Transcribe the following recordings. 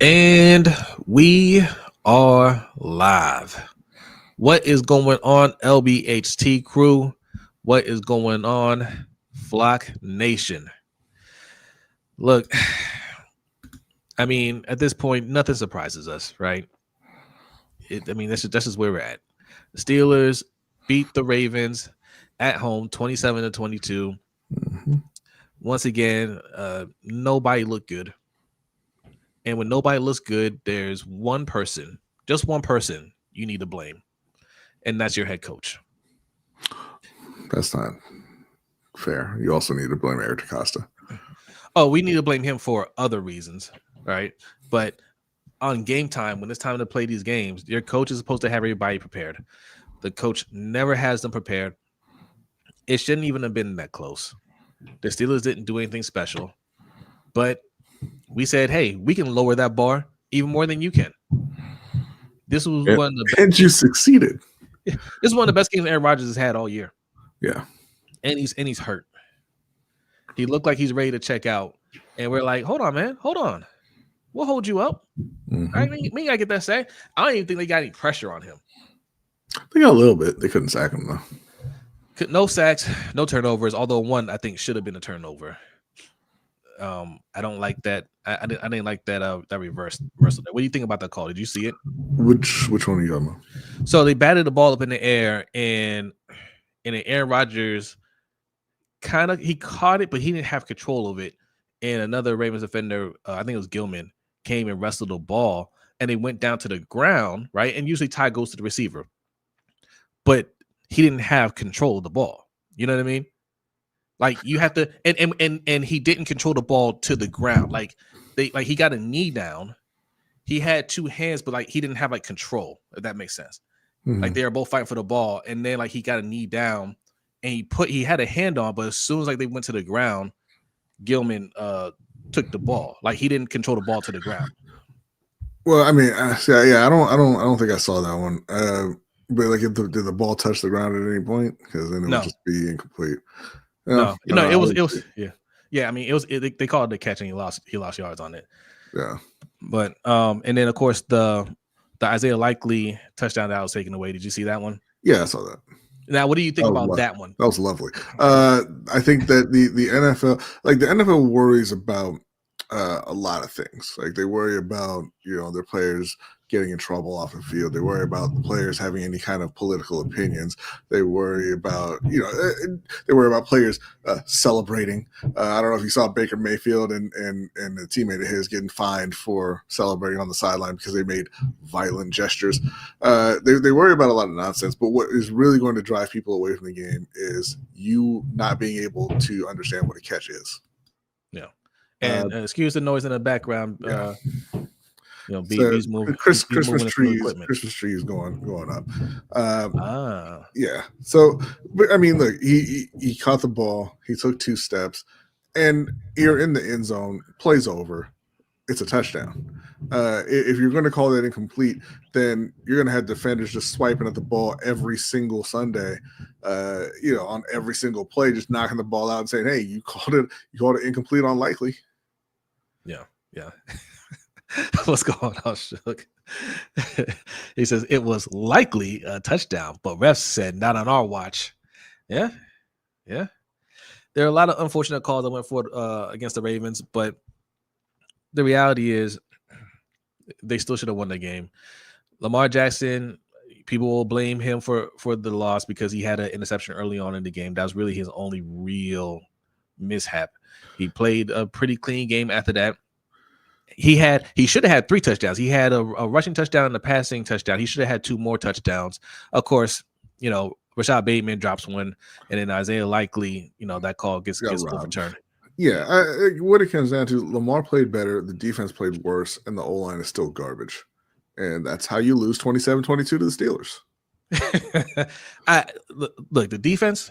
And we are live. What is going on, LBHT crew? What is going on, Flock Nation? Look, I mean, at this point, nothing surprises us, right? That's just where we're at. The Steelers beat the Ravens at home, 27-22. Mm-hmm. Once again, nobody looked good. And when nobody looks good, there's one person, just one person you need to blame, and that's your head coach. That's not fair. You also need to blame Eric DeCosta. Oh, we need to blame him for other reasons, right? But on game time, when it's time to play these games, your coach is supposed to have everybody prepared. The coach never has them prepared. It shouldn't even have been that close. The Steelers didn't do anything special, but we said, hey, we can lower that bar even more than you can. This was one of the best. And you succeeded. This is one of the best games Aaron Rodgers has had all year. Yeah. And he's hurt. He looked like he's ready to check out. And we're like, hold on, man. Hold on. We'll hold you up. Mm-hmm. I mean, I get that say. I don't even think they got any pressure on him. They got a little bit. They couldn't sack him, though. No sacks, no turnovers, although one I think should have been a turnover. I don't like that. I didn't like that reversal. What do you think about that call? Did you see it? Which one are you talking about? So they batted the ball up in the air, and Aaron Rodgers he caught it, but he didn't have control of it. And another Ravens defender, I think it was Gilman, came and wrestled the ball, and they went down to the ground, right? And usually tie goes to the receiver, but he didn't have control of the ball. You know what I mean? Like you have to, and he didn't control the ball to the ground. Like he got a knee down. He had two hands, but like he didn't have like control. If that makes sense. Mm-hmm. Like they were both fighting for the ball, and then like he got a knee down, and he had a hand on, but as soon as like they went to the ground, Gilman took the ball. Like he didn't control the ball to the ground. Well, I mean, yeah, I don't think I saw that one. But like, did the ball touch the ground at any point? Because then it would just be incomplete. No, it was yeah. I mean, they called it the catch, and he lost yards on it. Yeah, but and then of course the Isaiah Likely touchdown that was taken away. Did you see that one? Yeah, I saw that. Now, what do you think about that one? That was lovely. I think that the NFL worries about a lot of things. Like they worry about their players getting in trouble off the field. They worry about the players having any kind of political opinions. They worry about players celebrating. I don't know if you saw Baker Mayfield and a teammate of his getting fined for celebrating on the sideline because they made violent gestures. They worry about a lot of nonsense, but what is really going to drive people away from the game is you not being able to understand what a catch is. Yeah. And excuse the noise in the background. Yeah. Bees moving. Christmas trees going up. Yeah. So, but I mean, look, he caught the ball. He took 2 steps, and you're in the end zone. Play's over. It's a touchdown. If you're going to call that incomplete, then you're going to have defenders just swiping at the ball every single Sunday. On every single play, just knocking the ball out and saying, "Hey, you called it incomplete on likely." Yeah. What's going on, Shook? He says it was likely a touchdown, but refs said not on our watch. Yeah. There are a lot of unfortunate calls that went forward against the Ravens, but the reality is they still should have won the game. Lamar Jackson, people will blame him for the loss because he had an interception early on in the game. That was really his only real mishap. He played a pretty clean game after that. He should have had 3 touchdowns. He had a rushing touchdown and a passing touchdown. He should have had 2 more touchdowns. Of course, Rashad Bateman drops one, and then Isaiah Likely, that call gets overturned. Yeah, what it comes down to, Lamar played better, the defense played worse, and the O-line is still garbage. And that's how you lose 27-22 to the Steelers. Look, the defense,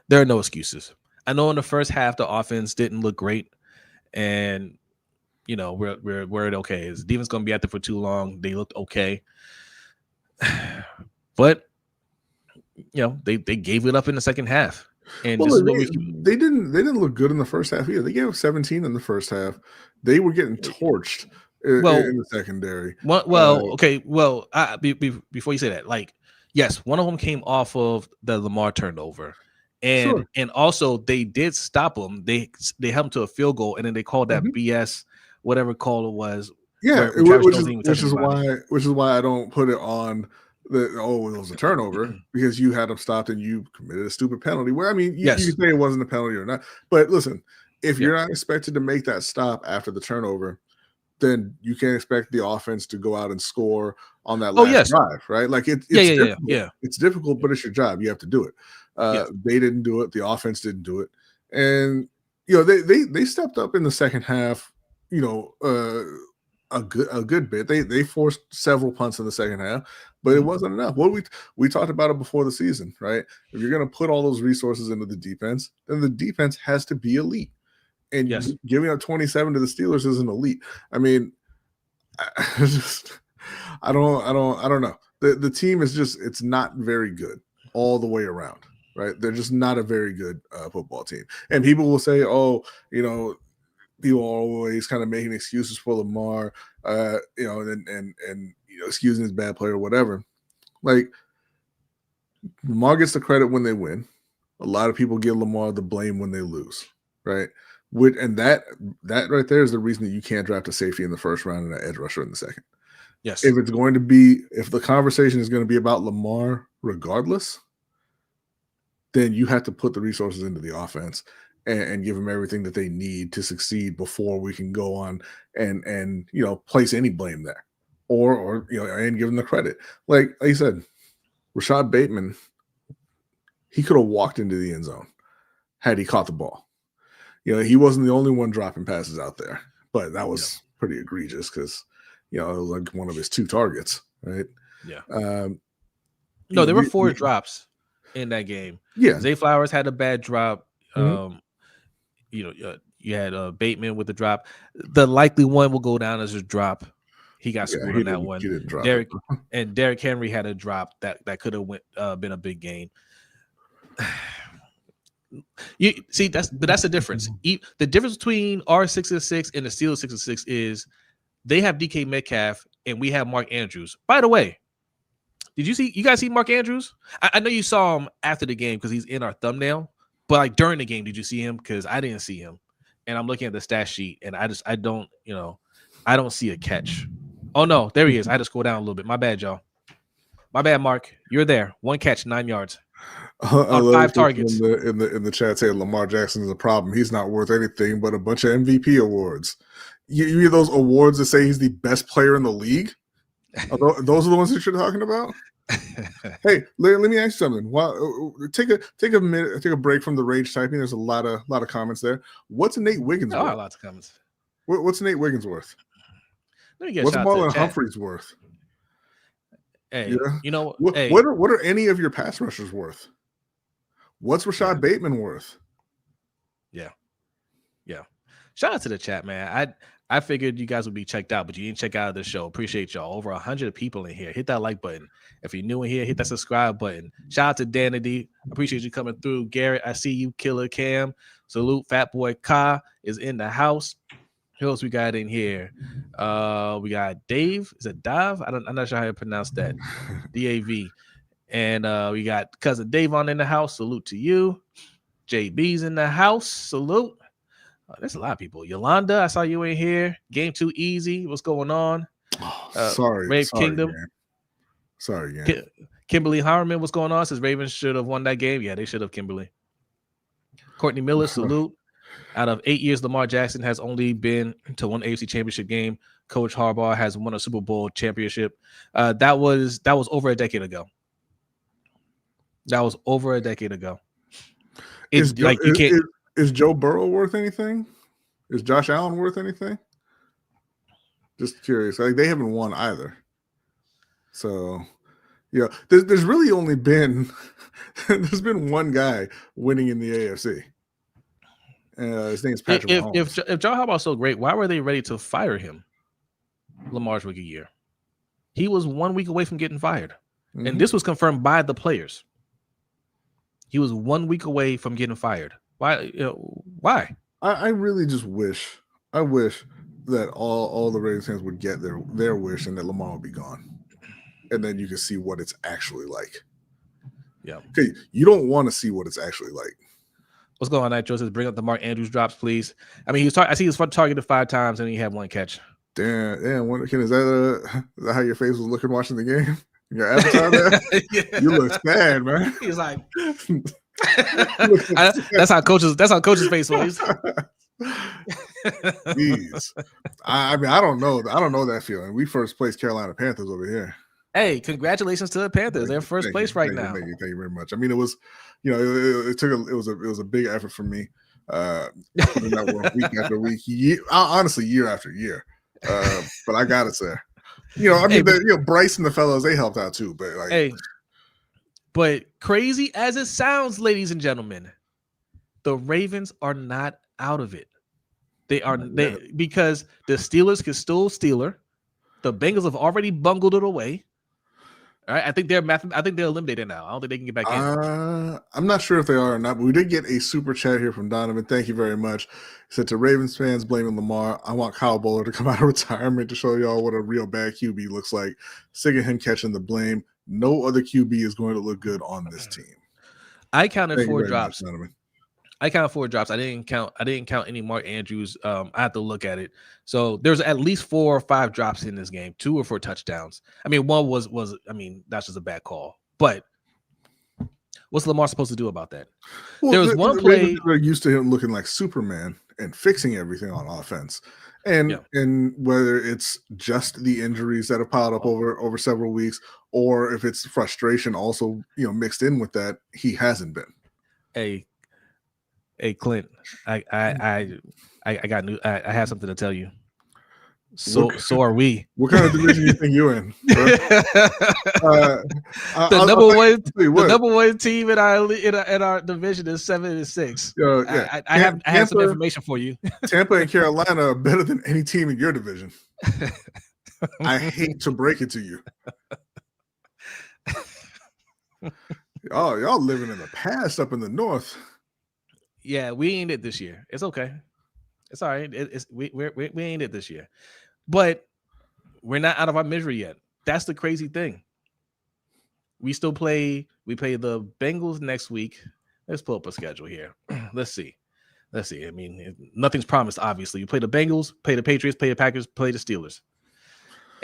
there are no excuses. I know in the first half the offense didn't look great, and we're okay. Is the defense going to be out there for too long? They looked okay, but they gave it up in the second half. And they didn't look good in the first half either. They gave up 17 in the first half. They were getting torched Well, in the secondary. okay. Well, before you say that, like, yes, one of them came off of the Lamar turnover, and Sure. also they did stop him. They held him to a field goal, and then they called that Mhm. BS, whatever call it was, Yeah, where Travis Jones is didn't even touch anybody. which is why I don't put it on the it was a turnover, because you had him stopped and you committed a stupid penalty. Where I mean, you Yes. can say it wasn't a penalty or not, but listen, if Yeah. you're not expected to make that stop after the turnover, then you can't expect the offense to go out and score on that Oh last yes. drive, right? Like Yeah. it's Yeah. Yeah. difficult. Yeah. It's difficult, but it's your job. You have to do it. Yes. They didn't do it. The offense didn't do it, and they stepped up in the second half. You know, a good bit. They forced several punts in the second half, but it wasn't enough. What we talked about it before the season, right? If you're going to put all those resources into the defense, then the defense has to be elite. Yes. And giving up 27 to the Steelers isn't elite. I mean, I don't know. The team is just, it's not very good all the way around, right? They're just not a very good football team. And people will say, oh, people are always kind of making excuses for Lamar, and excusing his bad player or whatever. Like, Lamar gets the credit when they win. A lot of people give Lamar the blame when they lose, right? And that right there is the reason that you can't draft a safety in the first round and an edge rusher in the second. Yes. If the conversation is going to be about Lamar regardless, then you have to put the resources into the offense and give them everything that they need to succeed before we can go on and place any blame there, or and give them the credit. Like you said, Rashad Bateman, he could have walked into the end zone had he caught the ball. He wasn't the only one dropping passes out there, but that was pretty egregious because it was like one of his 2 targets, right? Yeah. No, there were 4 drops in that game. Yeah. Zay Flowers had a bad drop. Mhm. You had Bateman with the drop. The likely one will go down as a drop. He got screwed on that one. He didn't drop it. And Derrick Henry had a drop that could have been a big gain. You see, that's the difference. The difference between our 6-6 and the Steelers 6-6 is they have DK Metcalf and we have Mark Andrews. By the way, did you guys see Mark Andrews? I know you saw him after the game because he's in our thumbnail, but like during the game, did you see him? Because I didn't see him, and I'm looking at the stat sheet, and I don't see a catch. Oh no, there he is. I had to scroll down a little bit. My bad, y'all. My bad, Mark. You're there. 1 catch, 9 yards. On 5 targets. In the chat saying Lamar Jackson is a problem. He's not worth anything but a bunch of MVP awards. You hear those awards that say he's the best player in the league? Those are the ones that you're talking about? Hey, let me ask you something. Take a minute, take a break from the rage typing. There's a lot of comments there. What's Nate Wiggins worth? Lots of comments. What's Nate Wiggins worth? Let me get What's a shout out to Marlon the chat. Humphreys worth? Hey, what are any of your pass rushers worth? What's Rashad Bateman worth? Yeah. Shout out to the chat, man. I figured you guys would be checked out, but you didn't check out the show. Appreciate y'all. Over 100 people in here. Hit that like button. If you're new in here, hit that subscribe button. Shout out to Danity. Appreciate you coming through. Garrett, I see you. Killer Cam. Salute. Fat Boy Ka is in the house. Who else we got in here? We got Dave. Is it Dav? I'm not sure how to pronounce that. DAV. And we got cousin Davon in the house. Salute to you. JB's in the house. Salute. There's a lot of people. Yolanda, I saw you in here. Game Too Easy. What's going on? Sorry. Rave Kingdom. Man. Sorry, again. Kimberly Harriman, what's going on? Says Ravens should have won that game. Yeah, they should have, Kimberly. Courtney Miller, salute. Out of 8 years, Lamar Jackson has only been to one AFC championship game. Coach Harbaugh has won a Super Bowl championship. That was over a decade ago. Is Joe Burrow worth anything? Is Josh Allen worth anything? Just curious. Like, they haven't won either. So, there's really only been there's been one guy winning in the AFC. His name's Patrick Mahomes. If Joe Harbaugh's so great, why were they ready to fire him? Lamar's rookie year, he was 1 week away from getting fired, and this was confirmed by the players. He was 1 week away from getting fired. Why? Why? I really just wish that all the Ravens fans would get their wish and that Lamar would be gone. And then you can see what it's actually like. Yeah. Okay, you don't want to see what it's actually like. What's going on, Nitro? Says bring up the Mark Andrews drops, please. I mean, I see he was targeted 5 times and he had 1 catch. Damn. Is that how your face was looking watching the game? Your avatar there? Yeah. You look sad, man. He's like, that's how coach's face was. Jeez. I mean, I don't know that feeling. We first placed Carolina Panthers over here. Hey, congratulations to the Panthers. They're first place right now. Thank you very much. I mean, it was, it was a big effort for me. Putting that work week after week, honestly, year after year. But I gotta say, Bryce and the fellows, they helped out too. But but crazy as it sounds, ladies and gentlemen, the Ravens are not out of it. Because the Steelers can still Steeler. The Bengals have already bungled it away. All right, I think they're eliminated now. I don't think they can get back in. I'm not sure if they are or not, but we did get a super chat here from Donovan. Thank you very much. He said, to Ravens fans blaming Lamar, I want Kyle Bowler to come out of retirement to show y'all what a real bad QB looks like. Sick of him catching the blame. No other QB is going to look good on this team. I counted 4 drops. I counted 4 drops. I didn't count any Mark Andrews. I have to look at it. So there's at least 4 or 5 drops in this game. 2 were for touchdowns. I mean, one was that's just a bad call. But what's Lamar supposed to do about that? Well, there was one play. They're used to him looking like Superman and fixing everything on offense. And whether it's just the injuries that have piled up over several weeks, or if it's frustration also mixed in with that, he hasn't been. Hey Clint, I got new. I have something to tell you. So are we. What kind of division you think you're in? The number one team in our division is 7-6. I have some information for you. Tampa and Carolina are better than any team in your division. I hate to break it to you. Oh, y'all living in the past up in the north. Yeah, we ain't it this year. It's okay. It's all right. We ain't it this year. But we're not out of our misery yet. That's the crazy thing. We play the Bengals next week. Let's pull up a schedule here. Let's see. I mean, nothing's promised, obviously. You play the Bengals, play the Patriots, play the Packers, play the Steelers.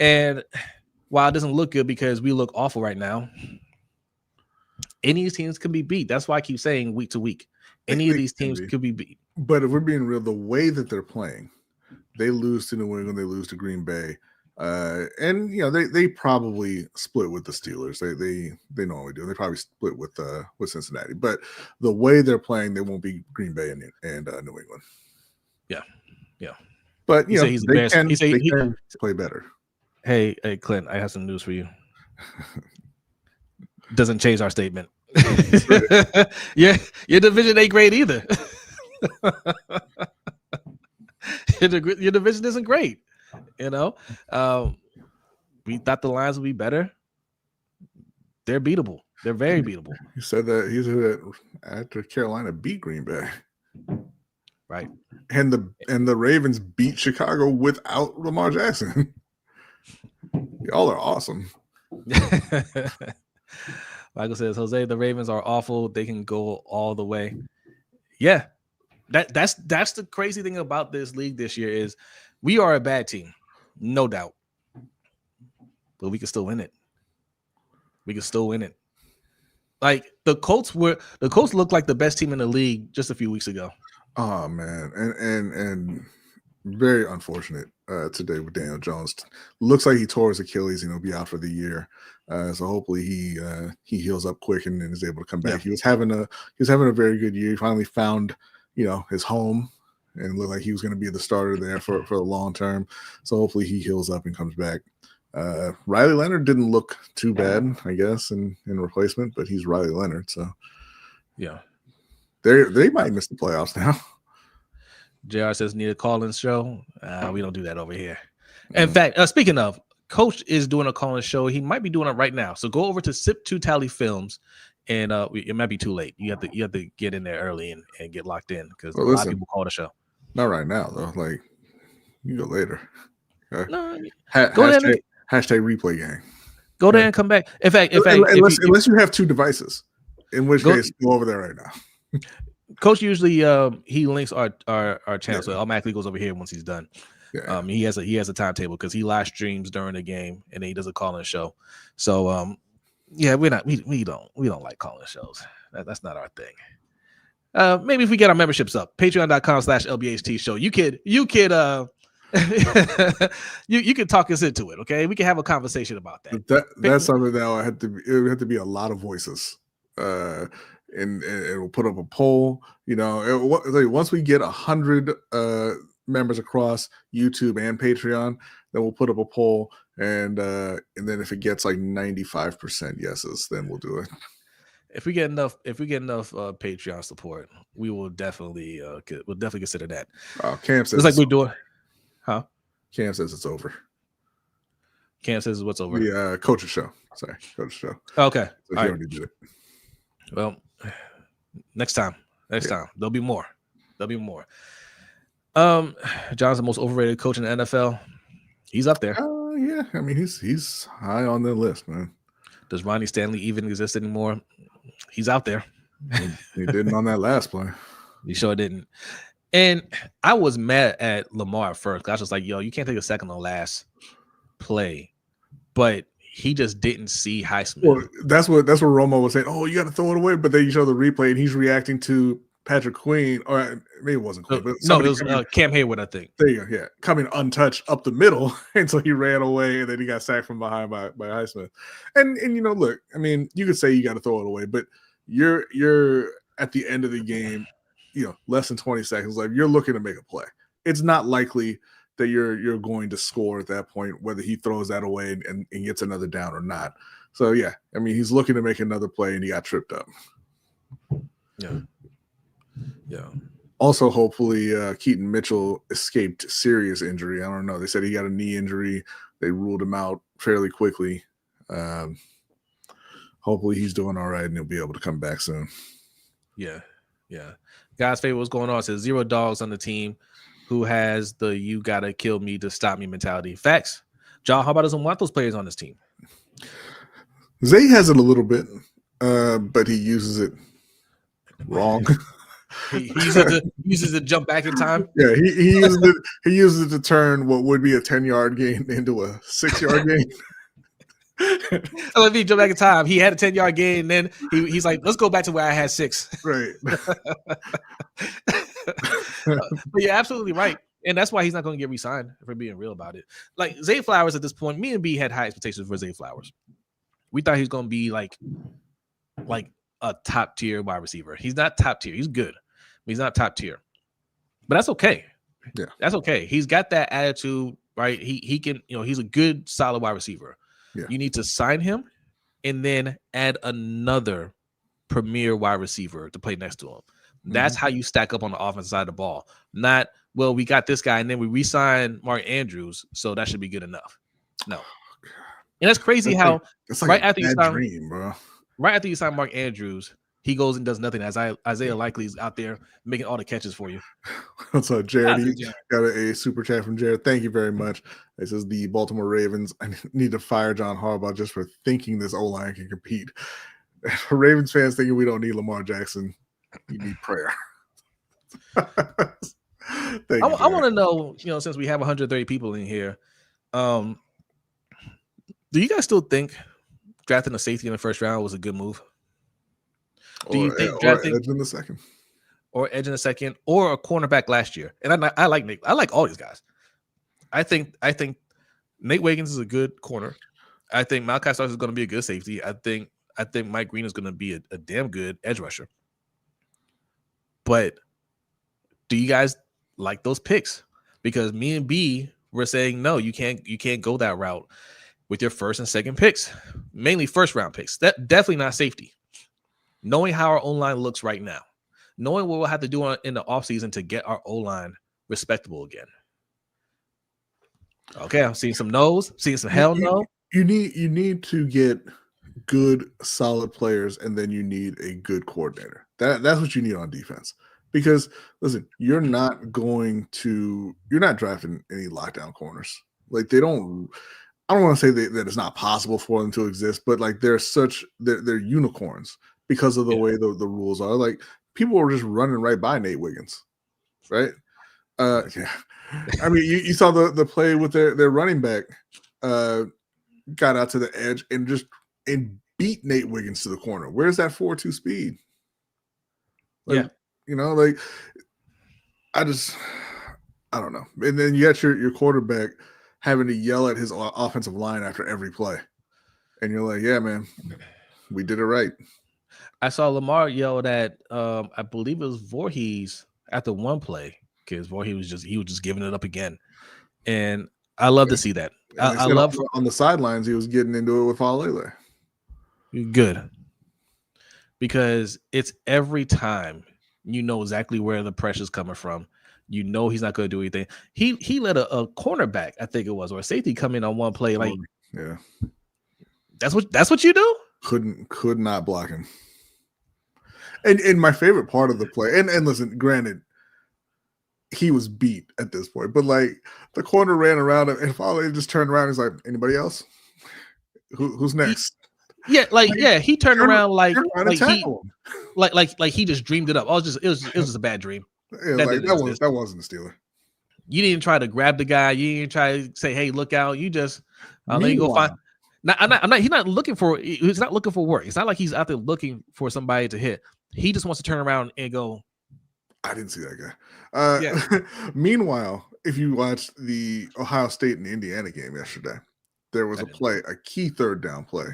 And while it doesn't look good because we look awful right now, any of these teams can be beat. That's why I keep saying week to week. Any of these teams could be beat. But if we're being real, the way that they're playing, they lose to New England, they lose to Green Bay. And they probably split with the Steelers. They normally do. They probably split with Cincinnati. But the way they're playing, they won't beat Green Bay and New England. Yeah. But they can play better. Hey, Clint, I have some news for you. Doesn't change our statement. Your division ain't great either. Your division isn't great. We thought the Lions would be better. They're beatable. They're very beatable. You said that after Carolina beat Green Bay, right? And the Ravens beat Chicago without Lamar Jackson. Y'all are awesome. Michael says, Jose, the Ravens are awful. They can go all the way. Yeah, that's the crazy thing about this league this year is we are a bad team, no doubt, but we can still win it. Like the Colts looked like the best team in the league just a few weeks ago. Oh man, and very unfortunate today with Daniel Jones. Looks like he tore his Achilles and he'll be out for the year. So hopefully he heals up quick and is able to come back. Yeah. He was having a very good year. He finally found his home and looked like he was going to be the starter there for the long term. So hopefully he heals up and comes back. Riley Leonard didn't look too bad, I guess, in replacement, but he's Riley Leonard, so yeah, they might miss the playoffs now. JR says need a call-in show. We don't do that over here. In fact, speaking of, Coach is doing a call-in show. He might be doing it right now. So go over to Sip2 Tally Films, and it might be too late. You have to get in there early and get locked in because a lot of people call the show. Not right now though. Like You go later. No, Ha- go there. hashtag replay gang. Go there and come back. In fact, Unless you have two devices, in which Go- case go over there right now. Coach usually he links our channel, Yeah. so it automatically goes over here once he's done. Yeah. He has a timetable because he live streams during the game and then he does a call-in show. So yeah, we don't like call-in shows. That's not our thing. Maybe if we get our memberships up, patreon.com/LBHTShow, you could you could talk us into it. Okay, we can have a conversation about that. That's something that it would have to be a lot of voices. And it will put up a poll. Once we get 100 members across YouTube and Patreon, then we'll put up a poll, and then if it gets like 95% yeses, then we'll do it. If we get enough Patreon support, we will definitely consider that. Cam says it's like we're doing, huh? Cam says it's over. Cam says what's over? The coach's show. Sorry, coach's show. Okay, so he already did it. Well, next time there'll be more. John's the most overrated coach in the NFL. He's up there. Yeah, I mean he's high on the list, man. Does Ronnie Stanley even exist anymore? He's out there. He didn't on that last play. He sure didn't. And I was mad at Lamar at first. I was just like, yo, you can't take a second on last play. But he just didn't see Highsmith. Well, that's what Romo was saying. Oh, you got to throw it away. But then you show the replay, and he's reacting to Patrick Queen, or maybe it wasn't Queen. But no, it was Cam Hayward, I think. There you go. Yeah, coming untouched up the middle, and so he ran away, and then he got sacked from behind by Highsmith. And look, I mean, you could say you got to throw it away, but you're at the end of the game, less than 20 seconds left. You're looking to make a play. It's not likely that you're going to score at that point, whether he throws that away and gets another down or not. So yeah, I mean, he's looking to make another play, and he got tripped up. Yeah. Also, hopefully, Keaton Mitchell escaped serious injury. I don't know. They said he got a knee injury. They ruled him out fairly quickly. Hopefully, he's doing all right, and he'll be able to come back soon. Yeah. God's favor, what's going on? It says 0 dogs on the team who has the "you gotta kill me to stop me" mentality. Facts. John Harbaugh doesn't want those players on his team. Zay has it a little bit, but he uses it wrong. He uses it to jump back in time. Yeah, he uses it to turn what would be a 10-yard gain into a 6-yard gain. Let me jump back in time. He had a 10-yard gain, and then he's like, "Let's go back to where I had 6." Right. But you're absolutely right, and that's why he's not going to get re-signed. If we're being real about it, like Zay Flowers at this point, me and B had high expectations for Zay Flowers. We thought he was going to be like a top tier wide receiver. He's not top tier. He's good, but he's not top tier. But that's okay. Yeah, that's okay. He's got that attitude, right? He can, he's a good, solid wide receiver. Yeah. You need to sign him and then add another premier wide receiver to play next to him. That's how you stack up on the offensive side of the ball. Not, well, we got this guy and then we re-sign Mark Andrews, so that should be good enough. No. And that's crazy how right after you sign Mark Andrews, he goes and does nothing. As Isaiah Likely's out there making all the catches for you. What's up, Jared? Got a super chat from Jared. Thank you very much. It says the Baltimore Ravens, I need to fire John Harbaugh just for thinking this O-line can compete. Ravens fans thinking we don't need Lamar Jackson. You need prayer. I want to know, since we have 130 people in here, do you guys still think drafting a safety in the first round was a good move? Do you think drafting edge in the second, or a cornerback last year? And I like Nate. I like all these guys. I think Nate Wiggins is a good corner. I think Malachi Starks is going to be a good safety. I think Mike Green is going to be a damn good edge rusher. But do you guys like those picks? Because me and B were saying no, you can't go that route with your first and second picks, mainly first round picks. That definitely not safety. Knowing how our O-line looks right now, knowing what we'll have to do in the offseason to get our O-line respectable again. Okay, I'm seeing some no's, seeing some hell no. You need to get good, solid players, and then you need a good coordinator. That's what you need on defense. Because listen, you're not drafting any lockdown corners. Like they don't. I don't want to say that it's not possible for them to exist, but like they're unicorns because of the way the rules are. Like people were just running right by Nate Wiggins, right? Yeah. I mean, you saw the play with their running back got out to the edge and beat Nate Wiggins to the corner. Where's that 4.2 speed? Like, like I don't know. And then you got your quarterback having to yell at his offensive line after every play. And you're like, yeah, man, we did it right. I saw Lamar yelled at, I believe it was Voorhees after one play because Voorhees was just giving it up again. And I love to see that. I love on the sidelines, he was getting into it with Falele. Good. Because it's every time you know exactly where the pressure's coming from. You know he's not going to do anything. He let a cornerback, I think it was, or a safety come in on one play. Like, yeah, that's what you do. Could not block him. And my favorite part of the play, and listen, granted, he was beat at this point, but like the corner ran around him, and finally just turned around. And he's like, "Anybody else? Who's next?" He turned around like he just dreamed it up. It was just a bad dream. Yeah, that wasn't a Steeler. You didn't try to grab the guy. You didn't try to say, "Hey, look out!" You just let me go find. He's not looking for. He's not looking for work. It's not like he's out there looking for somebody to hit. He just wants to turn around and go. I didn't see that guy. Meanwhile, if you watched the Ohio State and Indiana game yesterday, there was a key third down play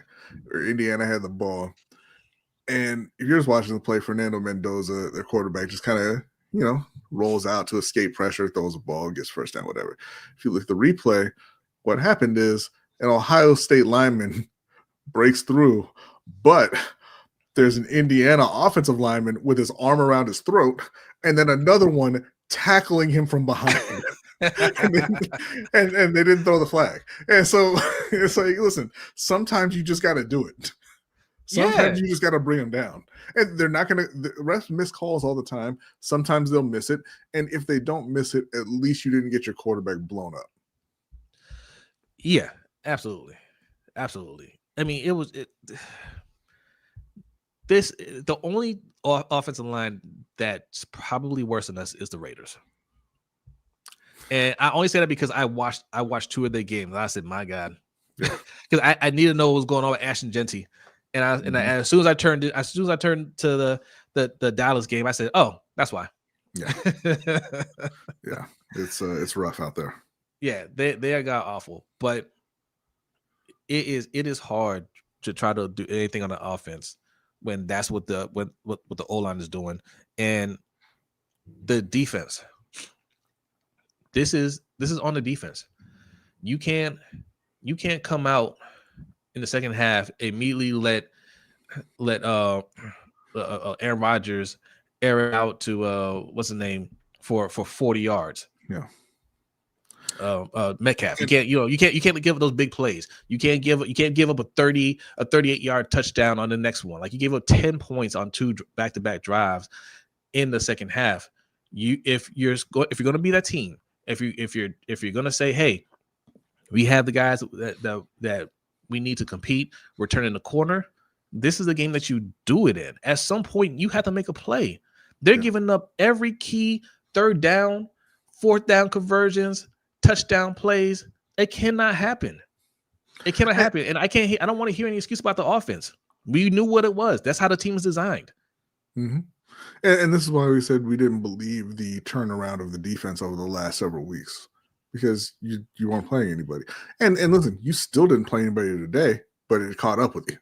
where Indiana had the ball. And if you're just watching the play, Fernando Mendoza, their quarterback, just kind of, rolls out to escape pressure, throws a ball, gets first down, whatever. If you look at the replay, what happened is an Ohio State lineman breaks through, but there's an Indiana offensive lineman with his arm around his throat, and then another one tackling him from behind. and they didn't throw the flag. And so it's like, listen, sometimes you just got to do it. Sometimes you just got to bring them down. And they're not going to – the refs miss calls all the time. Sometimes they'll miss it. And if they don't miss it, at least you didn't get your quarterback blown up. Yeah, absolutely. Absolutely. I mean, the only offensive line that's probably worse than us is the Raiders. And I only say that because I watched two of their games. And I said, my God. Because I need to know what was going on with Ashton Genty. And as soon as I turned to the Dallas game, I said, "Oh, that's why." Yeah, yeah, it's rough out there. Yeah, they got awful, but it is hard to try to do anything on the offense when that's what the O-line is doing, and the defense. This is on the defense. You can't come out in the second half, immediately let Aaron Rodgers air it out to what's his name for 40 yards. Yeah. Metcalf. You can't give up those big plays. You can't give up a 38-yard touchdown on the next one. Like you gave up 10 points on two back-to-back drives in the second half. If you're going to be that team, if you're going to say, hey, we have the guys that we need to compete, we're turning the corner, this is the game that you do it in. At some point, you have to make a play. They're giving up every key third down, fourth down conversions, touchdown plays. It cannot happen. It cannot happen. And I don't want to hear any excuse about the offense. We knew what it was. That's how the team is designed. Mm-hmm. And this is why we said we didn't believe the turnaround of the defense over the last several weeks. Because you weren't playing anybody. And listen, you still didn't play anybody today, but it caught up with you.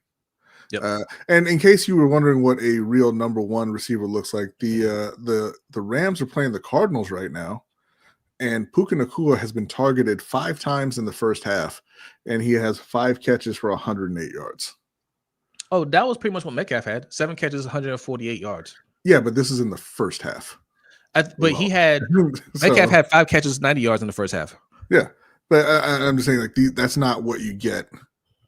Yep. And in case you were wondering what a real number one receiver looks like, the Rams are playing the Cardinals right now, and Puka Nacua has been targeted 5 times in the first half, and he has 5 catches for 108 yards. Oh, that was pretty much what Metcalf had. 7 catches, 148 yards. Yeah, but this is in the first half. He had Metcalf had 5 catches, 90 yards in the first half. Yeah, but I'm just saying, like, that's not what you get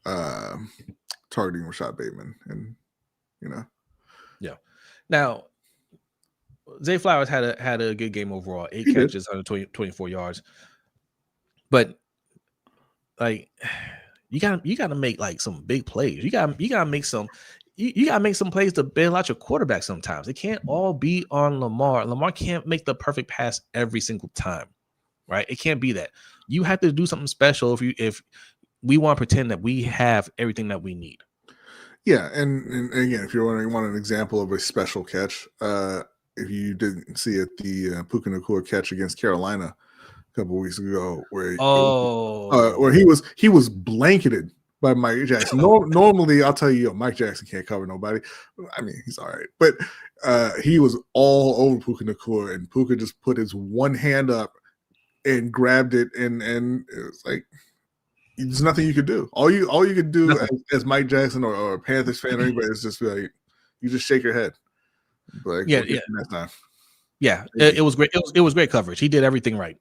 targeting Rashad Bateman, and Yeah. Now, Zay Flowers had a good game overall. 8 He did. catches, 124 yards. But like you gotta make like some big plays. You gotta make some you gotta make some plays to bail out your quarterback sometimes. It can't all be on Lamar. Lamar can't make the perfect pass every single time, right? It can't be that. You have to do something special if we want to pretend that we have everything that we need. Yeah, and again, if you want an example of a special catch, if you didn't see it, the Puka Nacua catch against Carolina a couple of weeks ago, where he was blanketed by Mike Jackson. Normally, I'll tell you, Mike Jackson can't cover nobody. I mean, he's all right, but he was all over Puka Nacua, and Puka just put his one hand up and grabbed it, and it was like, there's nothing you could do. All you could do as Mike Jackson or a Panthers fan or anybody is just like, you just shake your head. Like, yeah. Next time. Yeah, it was great. It was great coverage. He did everything right.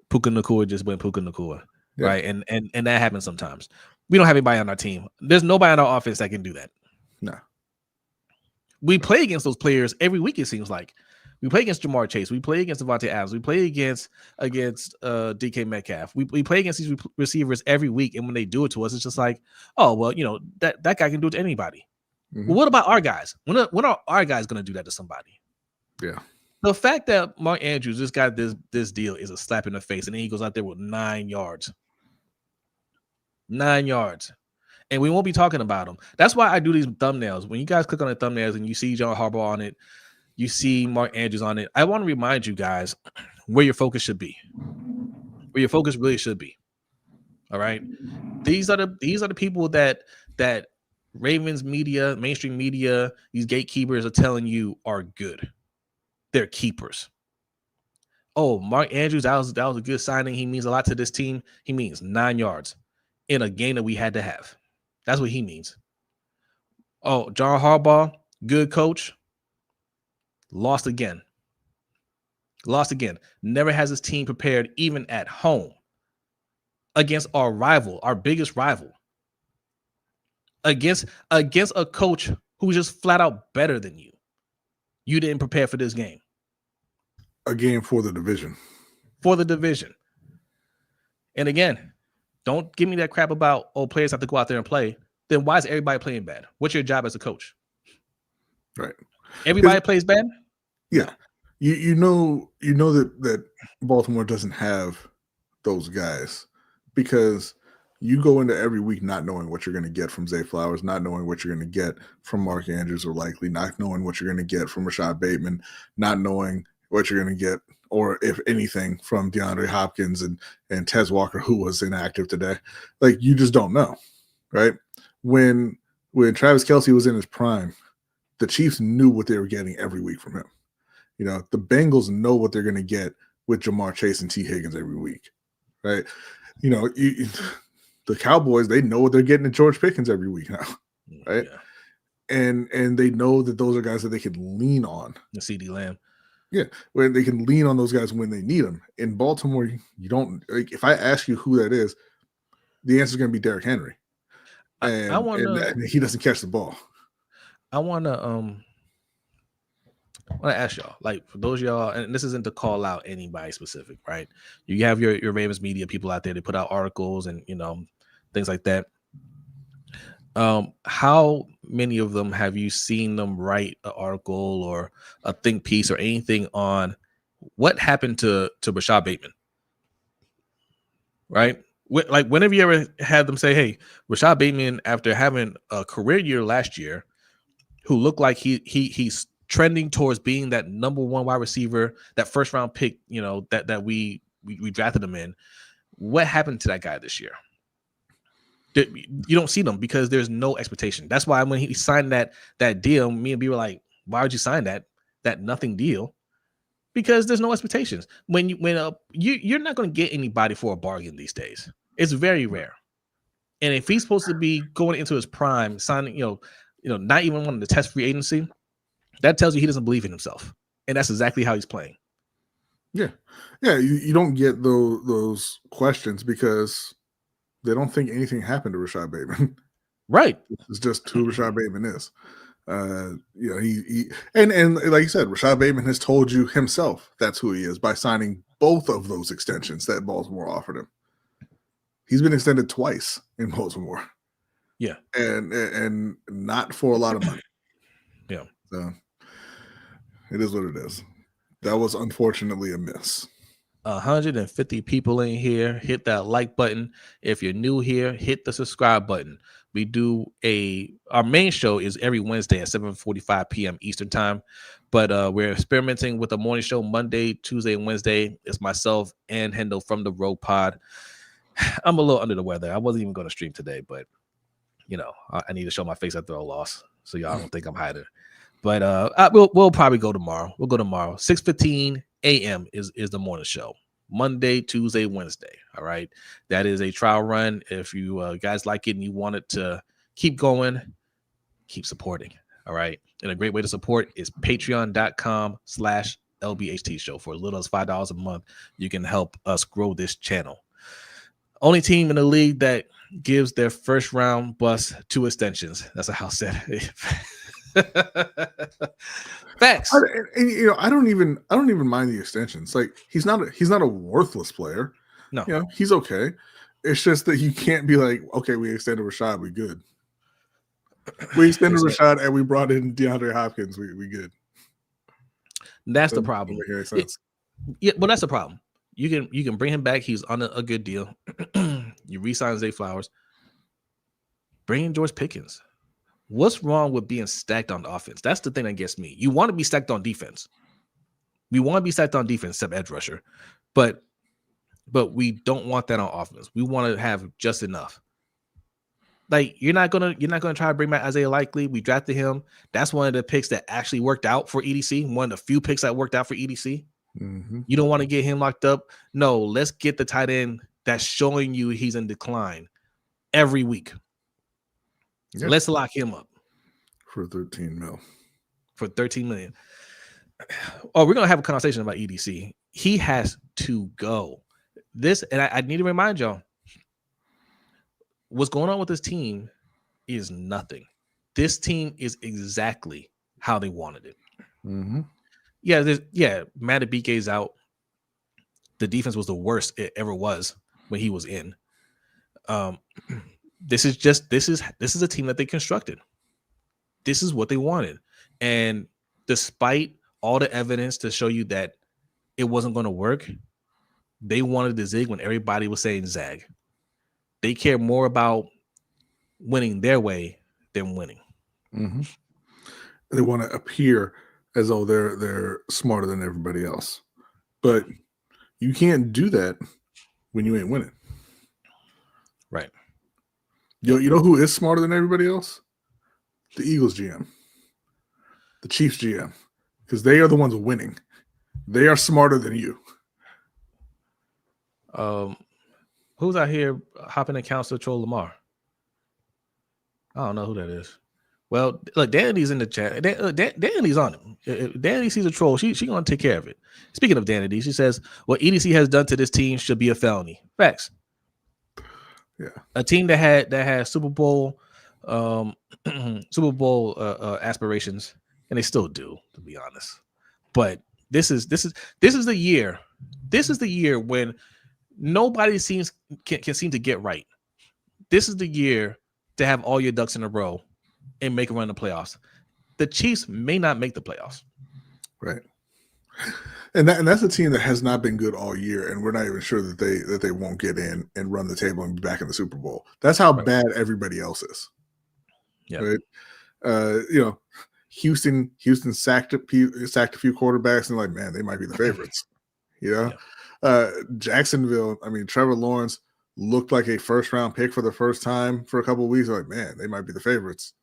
Puka Nacua just went Puka Nacua, right? And that happens sometimes. We don't have anybody on our team. There's nobody on our offense that can do that. No. We play against those players every week, it seems like. We play against Jamar Chase. We play against Devontae Adams. We play against DK Metcalf. We play against these receivers every week, and when they do it to us, it's just like, oh, well, that guy can do it to anybody. Mm-hmm. Well, what about our guys? When are our guys going to do that to somebody? Yeah. The fact that Mark Andrews just got this deal is a slap in the face, and then he goes out there with 9 yards. 9 yards. And we won't be talking about him. That's why I do these thumbnails. When you guys click on the thumbnails and you see John Harbaugh on it, you see Mark Andrews on it, I want to remind you guys where your focus should be. Where your focus really should be. All right. These are the people that Ravens media, mainstream media, these gatekeepers are telling you are good. They're keepers. Oh, Mark Andrews, that was a good signing. He means a lot to this team. He means 9 yards in a game that we had to have. That's what he means. Oh, John Harbaugh, good coach. Lost again. Never has his team prepared even at home against our rival, our biggest rival. Against a coach who's just flat out better than you. You didn't prepare for this game. A game for the division. And again, don't give me that crap about, players have to go out there and play. Then why is everybody playing bad? What's your job as a coach? Right. Everybody plays bad? Yeah. You know that Baltimore doesn't have those guys because you go into every week not knowing what you're going to get from Zay Flowers, not knowing what you're going to get from Mark Andrews, or likely not knowing what you're going to get from Rashad Bateman, not knowing what you're going to get, or if anything, from DeAndre Hopkins and Tez Walker, who was inactive today. Like, you just don't know, right? When Travis Kelce was in his prime, the Chiefs knew what they were getting every week from him. The Bengals know what they're going to get with Jamar Chase and T. Higgins every week, right? The Cowboys, they know what they're getting in George Pickens every week now, right? Yeah. And they know that those are guys that they can lean on. The CeeDee Lamb. Yeah, where they can lean on those guys when they need them. In Baltimore, you don't. Like, if I ask you who that is, the answer is going to be Derrick Henry, and he doesn't catch the ball. I want to ask y'all, like, for those of y'all, and this isn't to call out anybody specific, right? You have your Ravens media people out there. They put out articles and things like that. How many of them have you seen them write an article or a think piece or anything on what happened to Rashad Bateman? Right? Like, whenever you ever had them say, hey, Rashad Bateman, after having a career year last year, who looked like he's trending towards being that number one wide receiver, that first round pick, that we drafted him in. What happened to that guy this year? You don't see them because there's no expectation. That's why when he signed that deal, me and B were like, why would you sign that nothing deal? Because there's no expectations. When you're not going to get anybody for a bargain these days. It's very rare. And if he's supposed to be going into his prime, signing, not even wanting to test free agency, that tells you he doesn't believe in himself. And that's exactly how he's playing. Yeah. Yeah. You don't get those questions because they don't think anything happened to Rashad Bateman. Right. It's just who Rashad Bateman is. He and like you said, Rashad Bateman has told you himself that's who he is by signing both of those extensions that Baltimore offered him. He's been extended twice in Baltimore. Yeah. And not for a lot of money. Yeah. So it is what it is. That was unfortunately a miss. 150 people in here. Hit that like button. If you're new here, hit the subscribe button. We do our main show is every Wednesday at 7:45 p.m. Eastern time, but we're experimenting with a morning show Monday, Tuesday, and Wednesday. It's myself and Hendo from the Road Pod. I'm a little under the weather. I wasn't even going to stream today, but I need to show my face after a loss, so y'all don't think I'm hiding. But we'll probably go tomorrow. We'll go tomorrow. 6:15 a.m. is the morning show. Monday, Tuesday, Wednesday. All right. That is a trial run. If you guys like it and you want it to keep going, keep supporting. All right. And a great way to support is patreon.com/LBHTShow. For as little as $5 a month, you can help us grow this channel. Only team in the league that gives their first round bus 2 extensions. That's a house set. Facts. I don't even mind the extensions. Like he's not a worthless player. No, he's okay. It's just that you can't be like, okay, we extended Rashad, we good. We extended Rashad and we brought in DeAndre Hopkins, we good. That's the problem. Yeah, well, that's the problem. You can bring him back. He's on a good deal. You re-sign Zay Flowers. Bring in George Pickens. What's wrong with being stacked on offense? That's the thing that gets me. You want to be stacked on defense. We want to be stacked on defense, except edge rusher. But we don't want that on offense. We want to have just enough. Like you're not gonna try to bring back Isaiah Likely. We drafted him. That's one of the picks that actually worked out for EDC. One of the few picks that worked out for EDC. Mm-hmm. You don't want to get him locked up. No, let's get the tight end that's showing you he's in decline every week. Yep. Let's lock him up for 13 mil. For 13 million. Oh, we're gonna have a conversation about EDC. He has to go. This, and I need to remind y'all, what's going on with this team is nothing. This team is exactly how they wanted it. Mm-hmm. Matt Abike's out. The defense was the worst it ever was when he was in. This is a team that they constructed. This is what they wanted. And despite all the evidence to show you that it wasn't going to work, they wanted to zig when everybody was saying zag. They care more about winning their way than winning. Mm-hmm. They want to appear as though they're smarter than everybody else. But you can't do that when you ain't winning. Right. You know who is smarter than everybody else? The Eagles GM. The Chiefs GM. Because they are the ones winning. They are smarter than you. Who's out here hopping accounts to troll Lamar? I don't know who that is. Well, look, Danity's in the chat. Danity's on him. If Danity sees a troll, she gonna take care of it. Speaking of Danity, she says, what EDC has done to this team should be a felony. Facts. Yeah. A team that had Super Bowl aspirations, and they still do, to be honest. But this is the year. This is the year when nobody can seem to get right. This is the year to have all your ducks in a row and make a run in the playoffs. The Chiefs may not make the playoffs. Right. And that's a team that has not been good all year, and we're not even sure that they won't get in and run the table and be back in the Super Bowl. That's how bad everybody else is. Yeah. Right. Houston sacked a few quarterbacks and like, man, they might be the favorites. Jacksonville, I mean, Trevor Lawrence looked like a first-round pick for the first time for a couple of weeks. Like, man, they might be the favorites.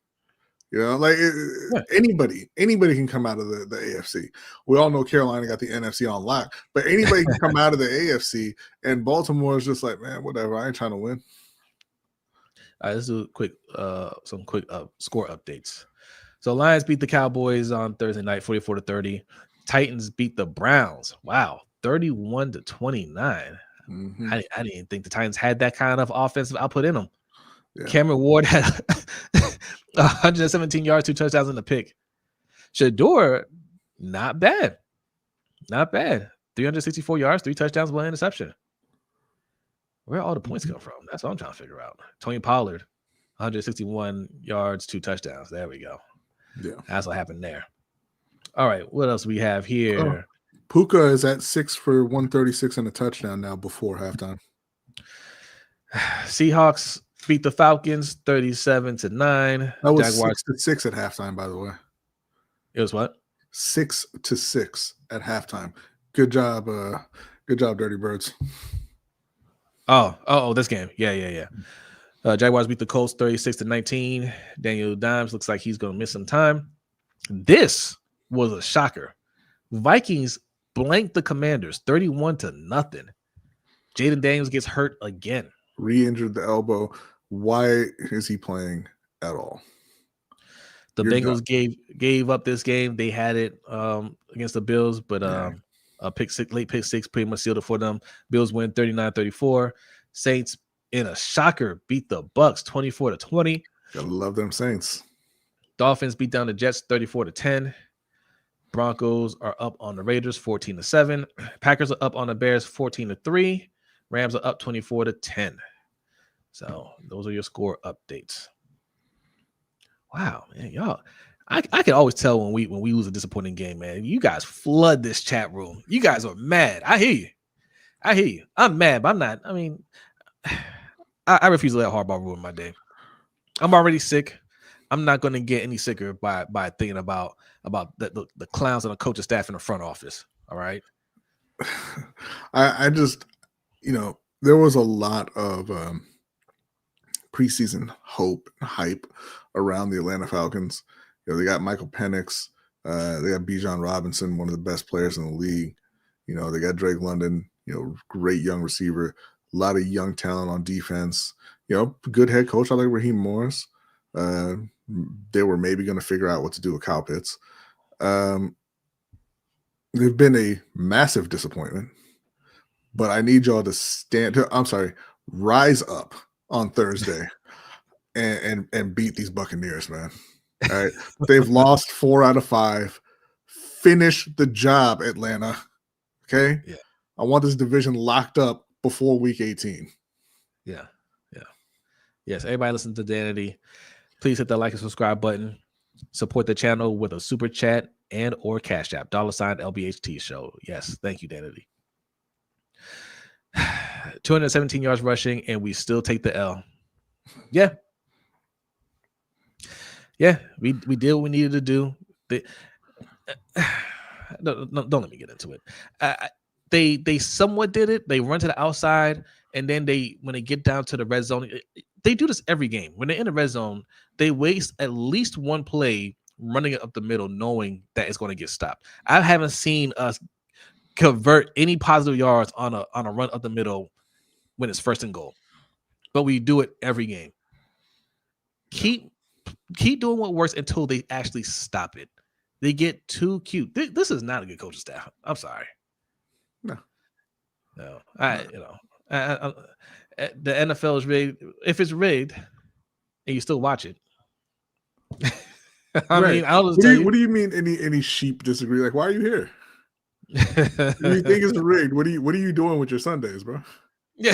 Anybody can come out of the AFC. We all know Carolina got the NFC on lock, but anybody can come out of the AFC, and Baltimore is just like, man, whatever. I ain't trying to win. All right, let's do some quick score updates. So Lions beat the Cowboys on Thursday night, 44-30. Titans beat the Browns. Wow, 31-29. Mm-hmm. I didn't think the Titans had that kind of offensive output in them. Yeah. Cameron Ward had 117 yards, 2 touchdowns in the pick. Shador, not bad. Not bad. 364 yards, 3 touchdowns, 1 interception. Where all the points come from? That's what I'm trying to figure out. Tony Pollard, 161 yards, 2 touchdowns. There we go. Yeah. That's what happened there. All right. What else we have here? Puka is at 6 for 136 and a touchdown now before halftime. Seahawks beat the Falcons 37-9. That was Jaguars 6-6 at halftime, by the way. It was what? 6-6 at halftime. Good job, Dirty Birds. Oh, this game. Yeah. Jaguars beat the Colts 36-19. Daniel Dimes looks like he's going to miss some time. This was a shocker. Vikings blanked the Commanders 31-0. Jaden Daniels gets hurt again. Re-injured the elbow. Why is he playing at all? The Bengals gave up this game. They had it against the Bills, but late pick six pretty much sealed it for them. Bills win 39-34. Saints in a shocker beat the Bucks 24-20. Gotta love them Saints. Dolphins beat down the Jets 34-10. Broncos are up on the Raiders 14-7. Packers are up on the Bears 14-3. Rams are up 24-10. So those are your score updates. Wow, man, y'all. I can always tell when we lose a disappointing game, man. You guys flood this chat room. You guys are mad. I hear you. I'm mad, but I'm not. I mean, I refuse to let Harbaugh ruin my day. I'm already sick. I'm not going to get any sicker by thinking about the clowns on the coaching staff in the front office. All right. I just, there was a lot of preseason hope and hype around the Atlanta Falcons. They got Michael Penix. They got Bijan Robinson, one of the best players in the league. They got Drake London, great young receiver, a lot of young talent on defense. Good head coach. I like Raheem Morris. They were maybe going to figure out what to do with Kyle Pitts. They've been a massive disappointment, but I need y'all to rise up on Thursday and beat these Buccaneers, man. All right. They've lost 4 out of 5. Finish the job, Atlanta. Okay. Yeah. I want this division locked up before week 18. Yeah. Yes. Everybody listen to Danity. Please hit that like and subscribe button. Support the channel with a super chat and or Cash App. $ LBHTShow. Yes. Thank you, Danity. 217 yards rushing, and we still take the L. Yeah. Yeah, we did what we needed to do. Don't let me get into it. They somewhat did it. They run to the outside, and then when they get down to the red zone, they do this every game. When they're in the red zone, they waste at least one play running it up the middle, knowing that it's going to get stopped. I haven't seen us convert any positive yards on a run up the middle when it's 1st and goal, but we do it every game. Keep doing what works until they actually stop it. They get too cute. This is not a good coaching staff. I'm sorry. No. The NFL is rigged. If it's rigged, and you still watch it, I mean, I'll just tell you. What do you mean? Any sheep disagree? Like, why are you here? If you think it's rigged, what are you doing with your Sundays, bro? Yeah.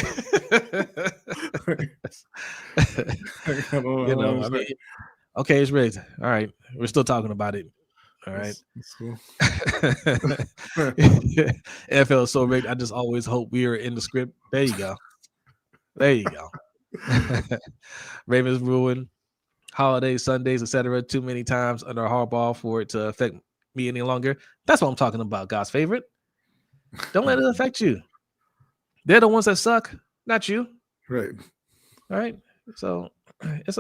Okay, it's rigged. All right. We're still talking about it. All right. That's cool. NFL is so rigged. I just always hope we are in the script. There you go. Ravens ruined holidays, Sundays, etc. too many times under Harbaugh for it to affect me any longer. That's what I'm talking about, God's favorite. Don't let it affect you. They're the ones that suck, not you. Right. All right. So it's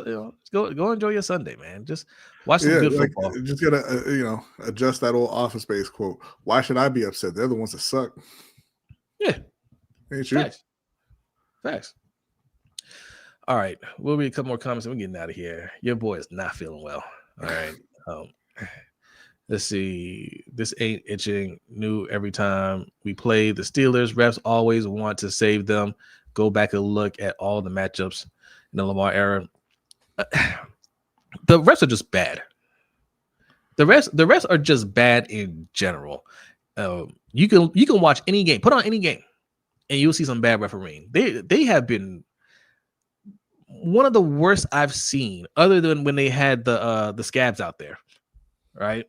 go enjoy your Sunday, man. Just watch some good football. Just gotta adjust that old Office Space quote. Why should I be upset? They're the ones that suck. Yeah. Ain't you? Facts. All right. We'll read a couple more comments and we're getting out of here. Your boy is not feeling well. All right. Let's see. This ain't itching new every time we play the Steelers. Refs always want to save them. Go back and look at all the matchups in the Lamar era. The refs are just bad. The refs are just bad in general. You can watch any game, put on any game, and you'll see some bad refereeing. They have been one of the worst I've seen, other than when they had the scabs out there. Right?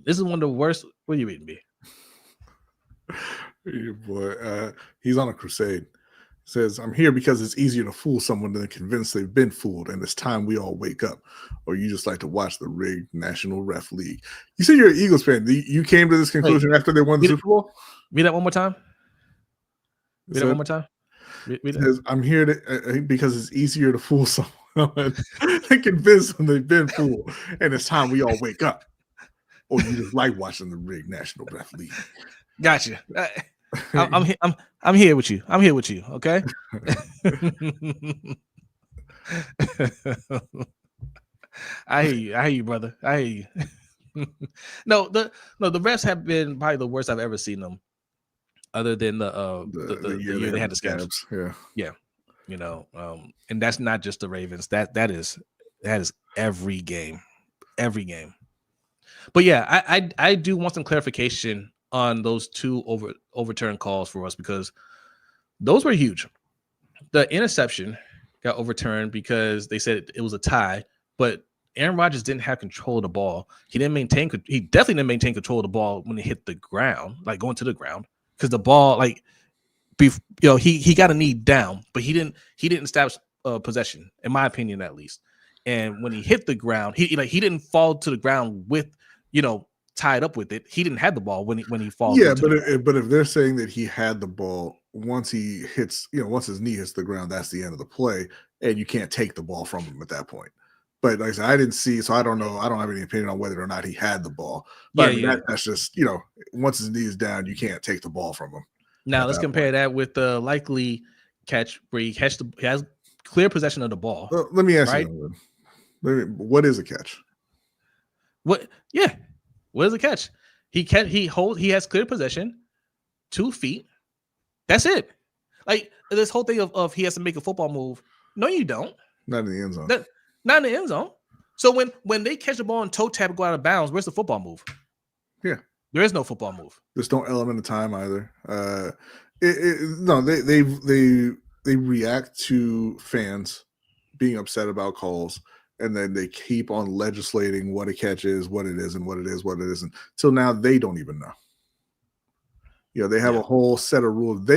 This is one of the worst. What are you reading, B? Yeah, boy, he's on a crusade. Says, I'm here because it's easier to fool someone than convince they've been fooled, and it's time we all wake up. Or you just like to watch the rigged National Ref League. You said you're an Eagles fan. You came to this conclusion after they won the Super Bowl? Read that one more time. Read that one more time. Says, I'm here because it's easier to fool someone than convince them they've been fooled, and it's time we all wake up. Or you just like watching the rigged National Ref League. Gotcha. I'm here with you. I'm here with you. Okay. I hear you, brother. I hear you. No, the refs have been probably the worst I've ever seen them, other than the year they had the scabs. Yeah. You know, and that's not just the Ravens. That is every game. But yeah, I do want some clarification on those two overturned calls for us, because those were huge. The interception got overturned because they said it was a tie, but Aaron Rodgers didn't have control of the ball. He definitely didn't maintain control of the ball when it hit the ground, like going to the ground, because the ball, like, he got a knee down, but he didn't establish possession, in my opinion, at least. And when he hit the ground, he didn't fall to the ground with, tied up with it. He didn't have the ball when he falls. Yeah, but if they're saying that he had the ball once he hits, once his knee hits the ground, that's the end of the play, and you can't take the ball from him at that point. But like I said, I didn't see, so I don't know. I don't have any opinion on whether or not he had the ball. But that's just, once his knee is down, you can't take the ball from him. Now let's compare that with the likely catch where he has clear possession of the ball. Let me ask you, what is a catch? What? Yeah. What is a catch? He has clear possession, 2 feet. That's it. Like, this whole thing of he has to make a football move. No, you don't. Not in the end zone. Not in the end zone. So when they catch the ball and toe tap and go out of bounds, where's the football move? Yeah. There is no football move. There's no element of time either. No, they react to fans being upset about calls, and then they keep on legislating what a catch is, what it is, and what it is, what it isn't. Till now, they don't even know. They have a whole set of rules.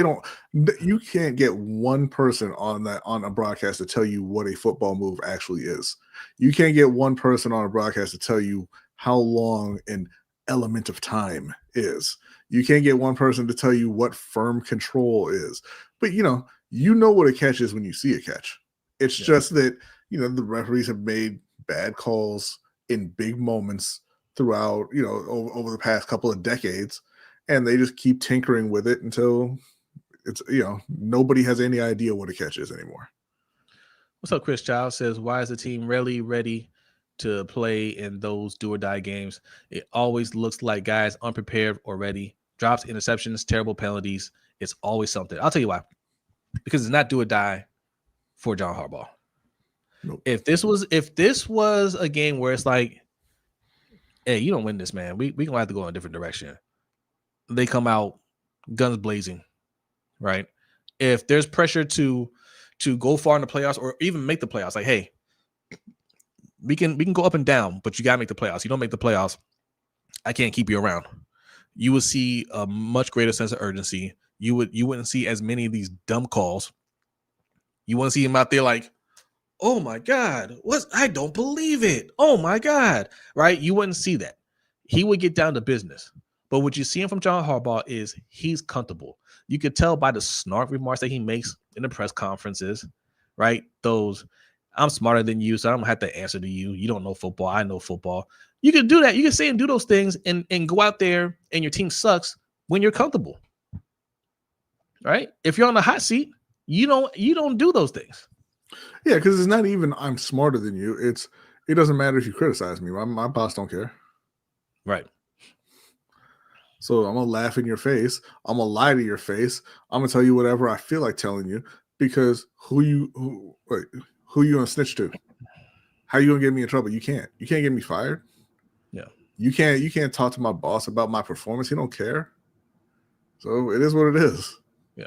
You can't get one person on a broadcast to tell you what a football move actually is. You can't get one person on a broadcast to tell you how long an element of time is. You can't get one person to tell you what firm control is. But you know what a catch is when you see a catch. It's just that the referees have made bad calls in big moments throughout over the past couple of decades, and they just keep tinkering with it until it's nobody has any idea what a catch is anymore. What's up? Chris Child says, why is the team rarely ready to play in those do or die games? It always looks like guys unprepared or ready. Drops, interceptions, terrible penalties. It's always something. I'll tell you why. Because it's not do or die for John Harbaugh. Nope. If this was a game where it's like, hey, you don't win this, man, we gonna have to go in a different direction. They come out guns blazing, right? If there's pressure to go far in the playoffs or even make the playoffs, like, hey, we can go up and down, but you gotta make the playoffs. You don't make the playoffs, I can't keep you around. You would see a much greater sense of urgency. You wouldn't see as many of these dumb calls. You wouldn't see him out there like, oh my God, I don't believe it. Oh my God, right? You wouldn't see that. He would get down to business. But what you're seeing from John Harbaugh is he's comfortable. You could tell by the snark remarks that he makes in the press conferences, right? Those, I'm smarter than you, so I don't have to answer to you. You don't know football. I know football. You can do that. You can say and do those things and go out there and your team sucks when you're comfortable, right? If you're on the hot seat, you don't do those things. Yeah, because it's not even I'm smarter than you. It doesn't matter if you criticize me. My boss don't care. Right. So I'm going to laugh in your face. I'm going to lie to your face. I'm going to tell you whatever I feel like telling you. because who you gonna snitch to? How you gonna get me in trouble? You can't get me fired. Yeah. You can't talk to my boss about my performance. He don't care. So it is what it is. Yeah.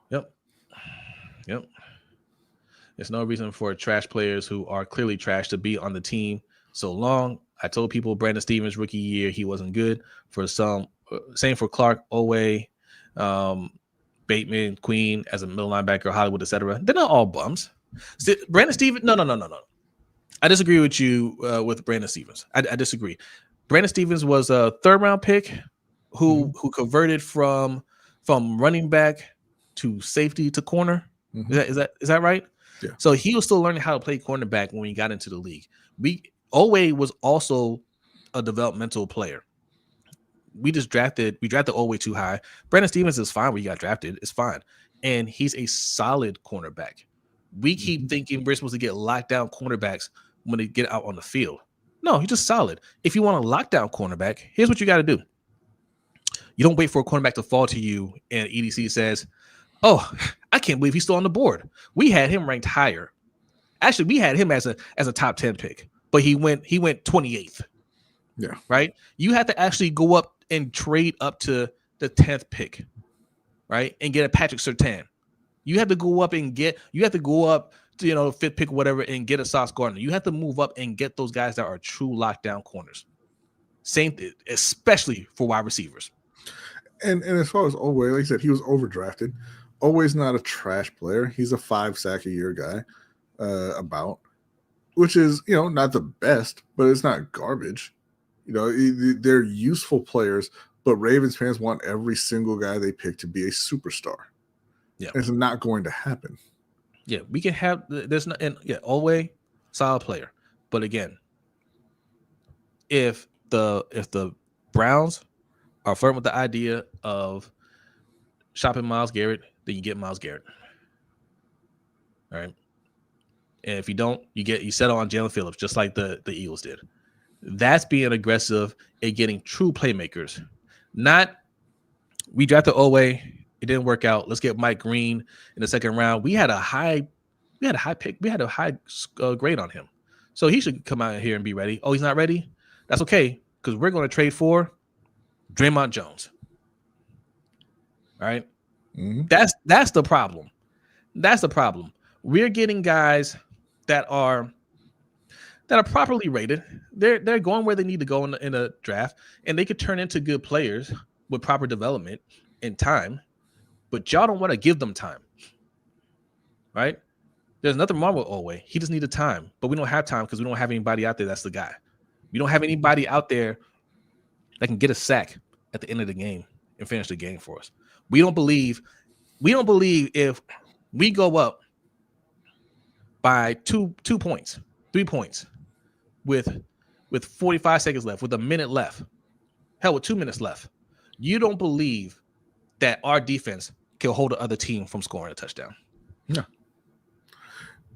Yep. There's no reason for trash players who are clearly trash to be on the team so long. I told people Brandon Stevens rookie year, he wasn't good. For some, same for Clark, Owe, Bateman, Queen as a middle linebacker, Hollywood, etc. They're not all bums. Brandon Stevens, no. I disagree with you with Brandon Stevens. I disagree. Brandon Stevens was a third-round pick who converted from running back to safety to corner. Is that right? Yeah. So he was still learning how to play cornerback when he got into the league. Owe was also a developmental player. We drafted Owe too high. Brandon Stevens is fine when he got drafted. It's fine. And he's a solid cornerback. We keep thinking we're supposed to get lockdown cornerbacks when they get out on the field. No, he's just solid. If you want a lockdown cornerback, here's what you got to do. You don't wait for a cornerback to fall to you and EDC says, oh, I can't believe he's still on the board. We had him ranked higher. Actually, we had him as a top 10 pick, but he went 28th. Yeah. Right? You have to actually go up and trade up to the 10th pick, right? And get a Patrick Surtain. You have to go up to, fifth pick, whatever, and get a Sauce Gardner. You have to move up and get those guys that are true lockdown corners. Same thing, especially for wide receivers. And as far as Owe, like I said, he was overdrafted. Owe's not a trash player. He's a 5-sack-a-year guy, which is, not the best, but it's not garbage. They're useful players, but Ravens fans want every single guy they pick to be a superstar. Yeah, it's not going to happen. Yeah, we can have Owe, solid player, but again, if the Browns are flirting with the idea of shopping Myles Garrett, then you get Myles Garrett. All right. And if you don't, you settle on Jalen Phillips, just like the Eagles did. That's being aggressive and getting true playmakers. Not we drafted Owe, it didn't work out. Let's get Mike Green in the second round. We had a high pick. We had a high grade on him. So he should come out here and be ready. Oh, he's not ready? That's okay, because we're going to trade for Draymond Jones. All right. Mm-hmm. That's the problem. That's the problem. We're getting guys that are properly rated. They're going where they need to go in a draft, and they could turn into good players with proper development and time. But y'all don't want to give them time, right? There's nothing wrong with Owe. He just needed time, but we don't have time because we don't have anybody out there that's the guy. We don't have anybody out there that can get a sack at the end of the game and finish the game for us. We don't believe if we go up by 2 points, 3 points with 45 seconds left, with a minute left, hell, with 2 minutes left, you don't believe that our defense can hold the other team from scoring a touchdown. No.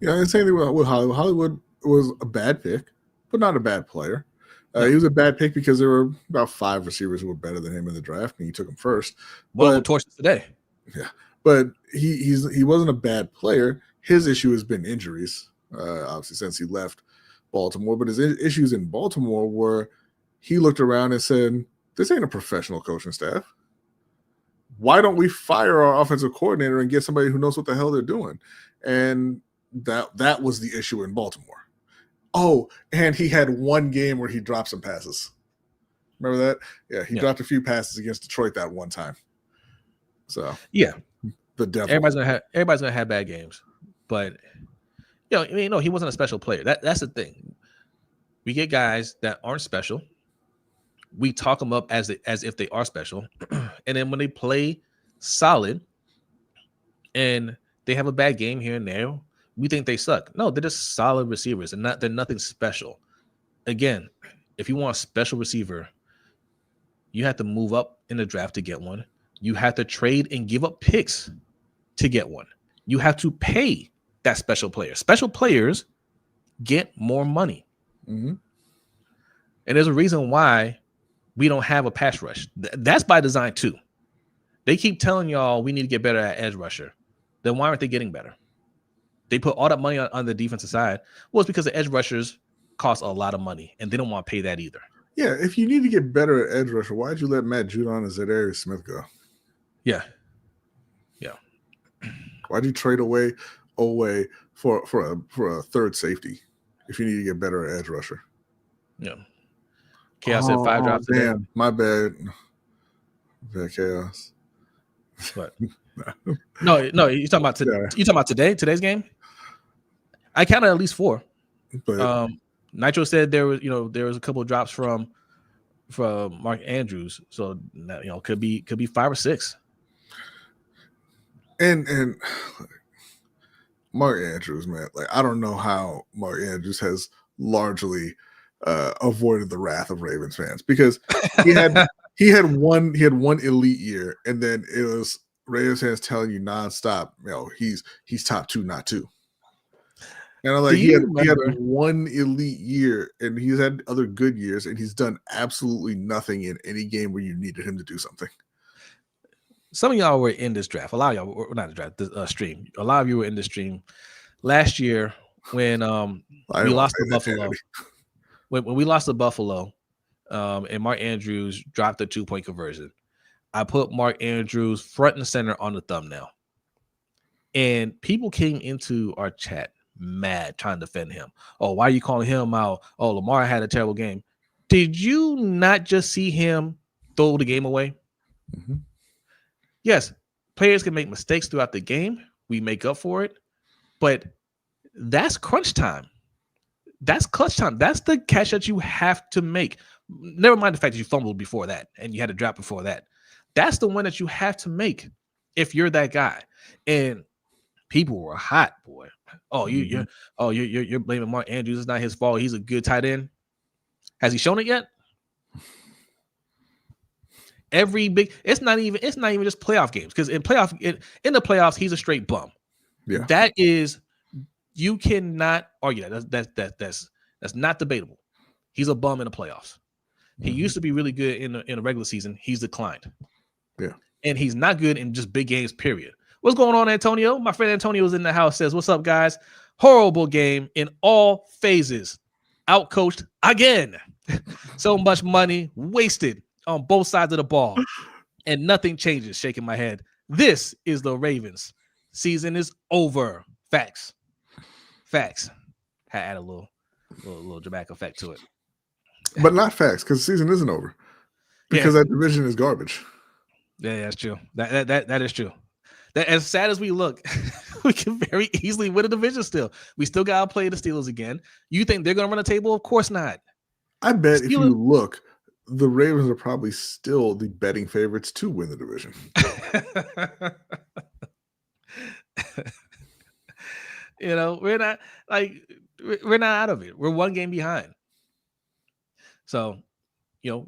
Yeah, and same thing with Hollywood. Hollywood was a bad pick, but not a bad player. He was a bad pick because there were about 5 receivers who were better than him in the draft, and he took him first. Well, torches today. Yeah, but he wasn't a bad player. His issue has been injuries, obviously, since he left Baltimore. But his issues in Baltimore were he looked around and said, this ain't a professional coaching staff. Why don't we fire our offensive coordinator and get somebody who knows what the hell they're doing? And that was the issue in Baltimore. Oh, and he had one game where he dropped some passes. Remember that? Yeah, he dropped a few passes against Detroit that one time. So yeah, the devil. Everybody's gonna have bad games, but he wasn't a special player. That's the thing. We get guys that aren't special. We talk them up as if they are special, and then when they play solid and they have a bad game here and there, we think they suck. No, they're just solid receivers, and they're nothing special. Again, if you want a special receiver, you have to move up in the draft to get one. You have to trade and give up picks to get one. You have to pay that special player. Special players get more money. Mm-hmm. And there's a reason why we don't have a pass rush. That's by design too. They keep telling y'all we need to get better at edge rusher. then why aren't they getting better? They put all that money on the defensive side. Well, it's because the edge rushers cost a lot of money, and they don't want to pay that either. Yeah, if you need to get better at edge rusher, why'd you let Matt Judon and Zadarius Smith go? Yeah. Why'd you trade away for a third safety if you need to get better at edge rusher? Yeah. Chaos had 5 drops today. Damn, my bad. Bad Chaos. What? No, you're talking about you talking about today's game? I counted at least 4. But Nitro said there was a couple of drops from Mark Andrews, so could be 5 or 6. And Mark Andrews, man, like I don't know how Mark Andrews has largely avoided the wrath of Ravens fans, because he had one elite year, and then it was Ravens fans telling you nonstop, he's top 2, not 2. And I'm like, he had one elite year, and he's had other good years, and he's done absolutely nothing in any game where you needed him to do something. Some of y'all were in this draft. A lot of y'all were not the draft, the stream. A lot of you were in the stream last year when we lost to Buffalo. When we lost to Buffalo, and Mark Andrews dropped the 2-point conversion, I put Mark Andrews front and center on the thumbnail, and people came into our chat mad trying to defend him. Oh, why are you calling him out? Oh, Lamar had a terrible game. Did you not just see him throw the game away? Mm-hmm. Yes, players can make mistakes throughout the game. We make up for it, but that's crunch time. That's clutch time. That's the catch that you have to make. Never mind the fact that you fumbled before that and you had a drop before that. That's the one that you have to make if you're that guy. And people were hot, boy. Oh, you're blaming Mark Andrews. It's not his fault. He's a good tight end. Has he shown it yet? It's not even just playoff games, because in the playoffs he's a straight bum. Yeah, that is, you cannot argue that. That's not debatable. He's a bum in the playoffs. He used to be really good in the regular season. He's declined. Yeah, and he's not good in just big games. Period. What's going on, Antonio? My friend Antonio is in the house. Says, "What's up, guys? Horrible game in all phases. Outcoached again. So much money wasted on both sides of the ball, and nothing changes." Shaking my head. This is the Ravens. Season is over. Facts. Had a little dramatic effect to it, but not facts, because the season isn't over, because that division is garbage. Yeah, that's true. That is true. That, as sad as we look, we can very easily win a division still. We still got to play the Steelers again. You think they're going to run a table? Of course not. I bet if you look, the Ravens are probably still the betting favorites to win the division. We're not out of it. We're one game behind. So,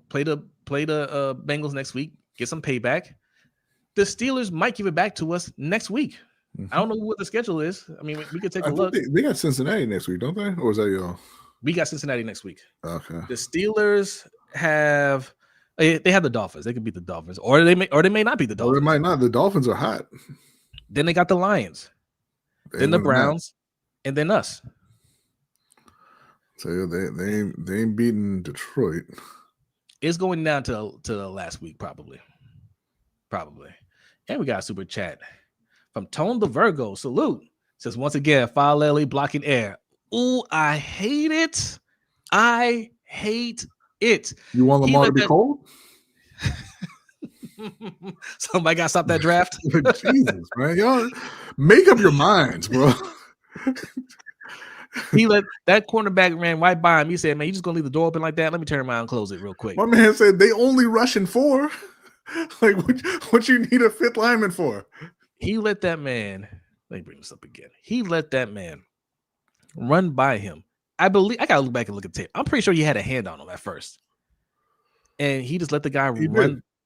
play the Bengals next week, get some payback. The Steelers might give it back to us next week. Mm-hmm. I don't know what the schedule is. I mean, we could take a look. They got Cincinnati next week, don't they? Or is that y'all? We got Cincinnati next week. Okay. The Steelers they have the Dolphins. They could beat the Dolphins, or they may not beat the Dolphins. Or they might not. The Dolphins are hot. Then they got the Lions, then the Browns, and then us. So they ain't beating Detroit. It's going down to the last week, probably. And we got a super chat from Tone the Virgo. Salute. Says, once again, Falele blocking air. Ooh, I hate it. You want Lamar to be cold? Somebody got to stop that draft. Jesus, man. Y'all make up your minds, bro. He let that cornerback ran right by him. He said, "Man, you just gonna leave the door open like that? Let me turn around and close it real quick." My man said they only rushing 4. Like, what you need a 5th lineman for? He let that man. Let me bring this up again. He let that man run by him. I believe I gotta look back and look at the tape. I'm pretty sure he had a hand on him at first, and he just let the guy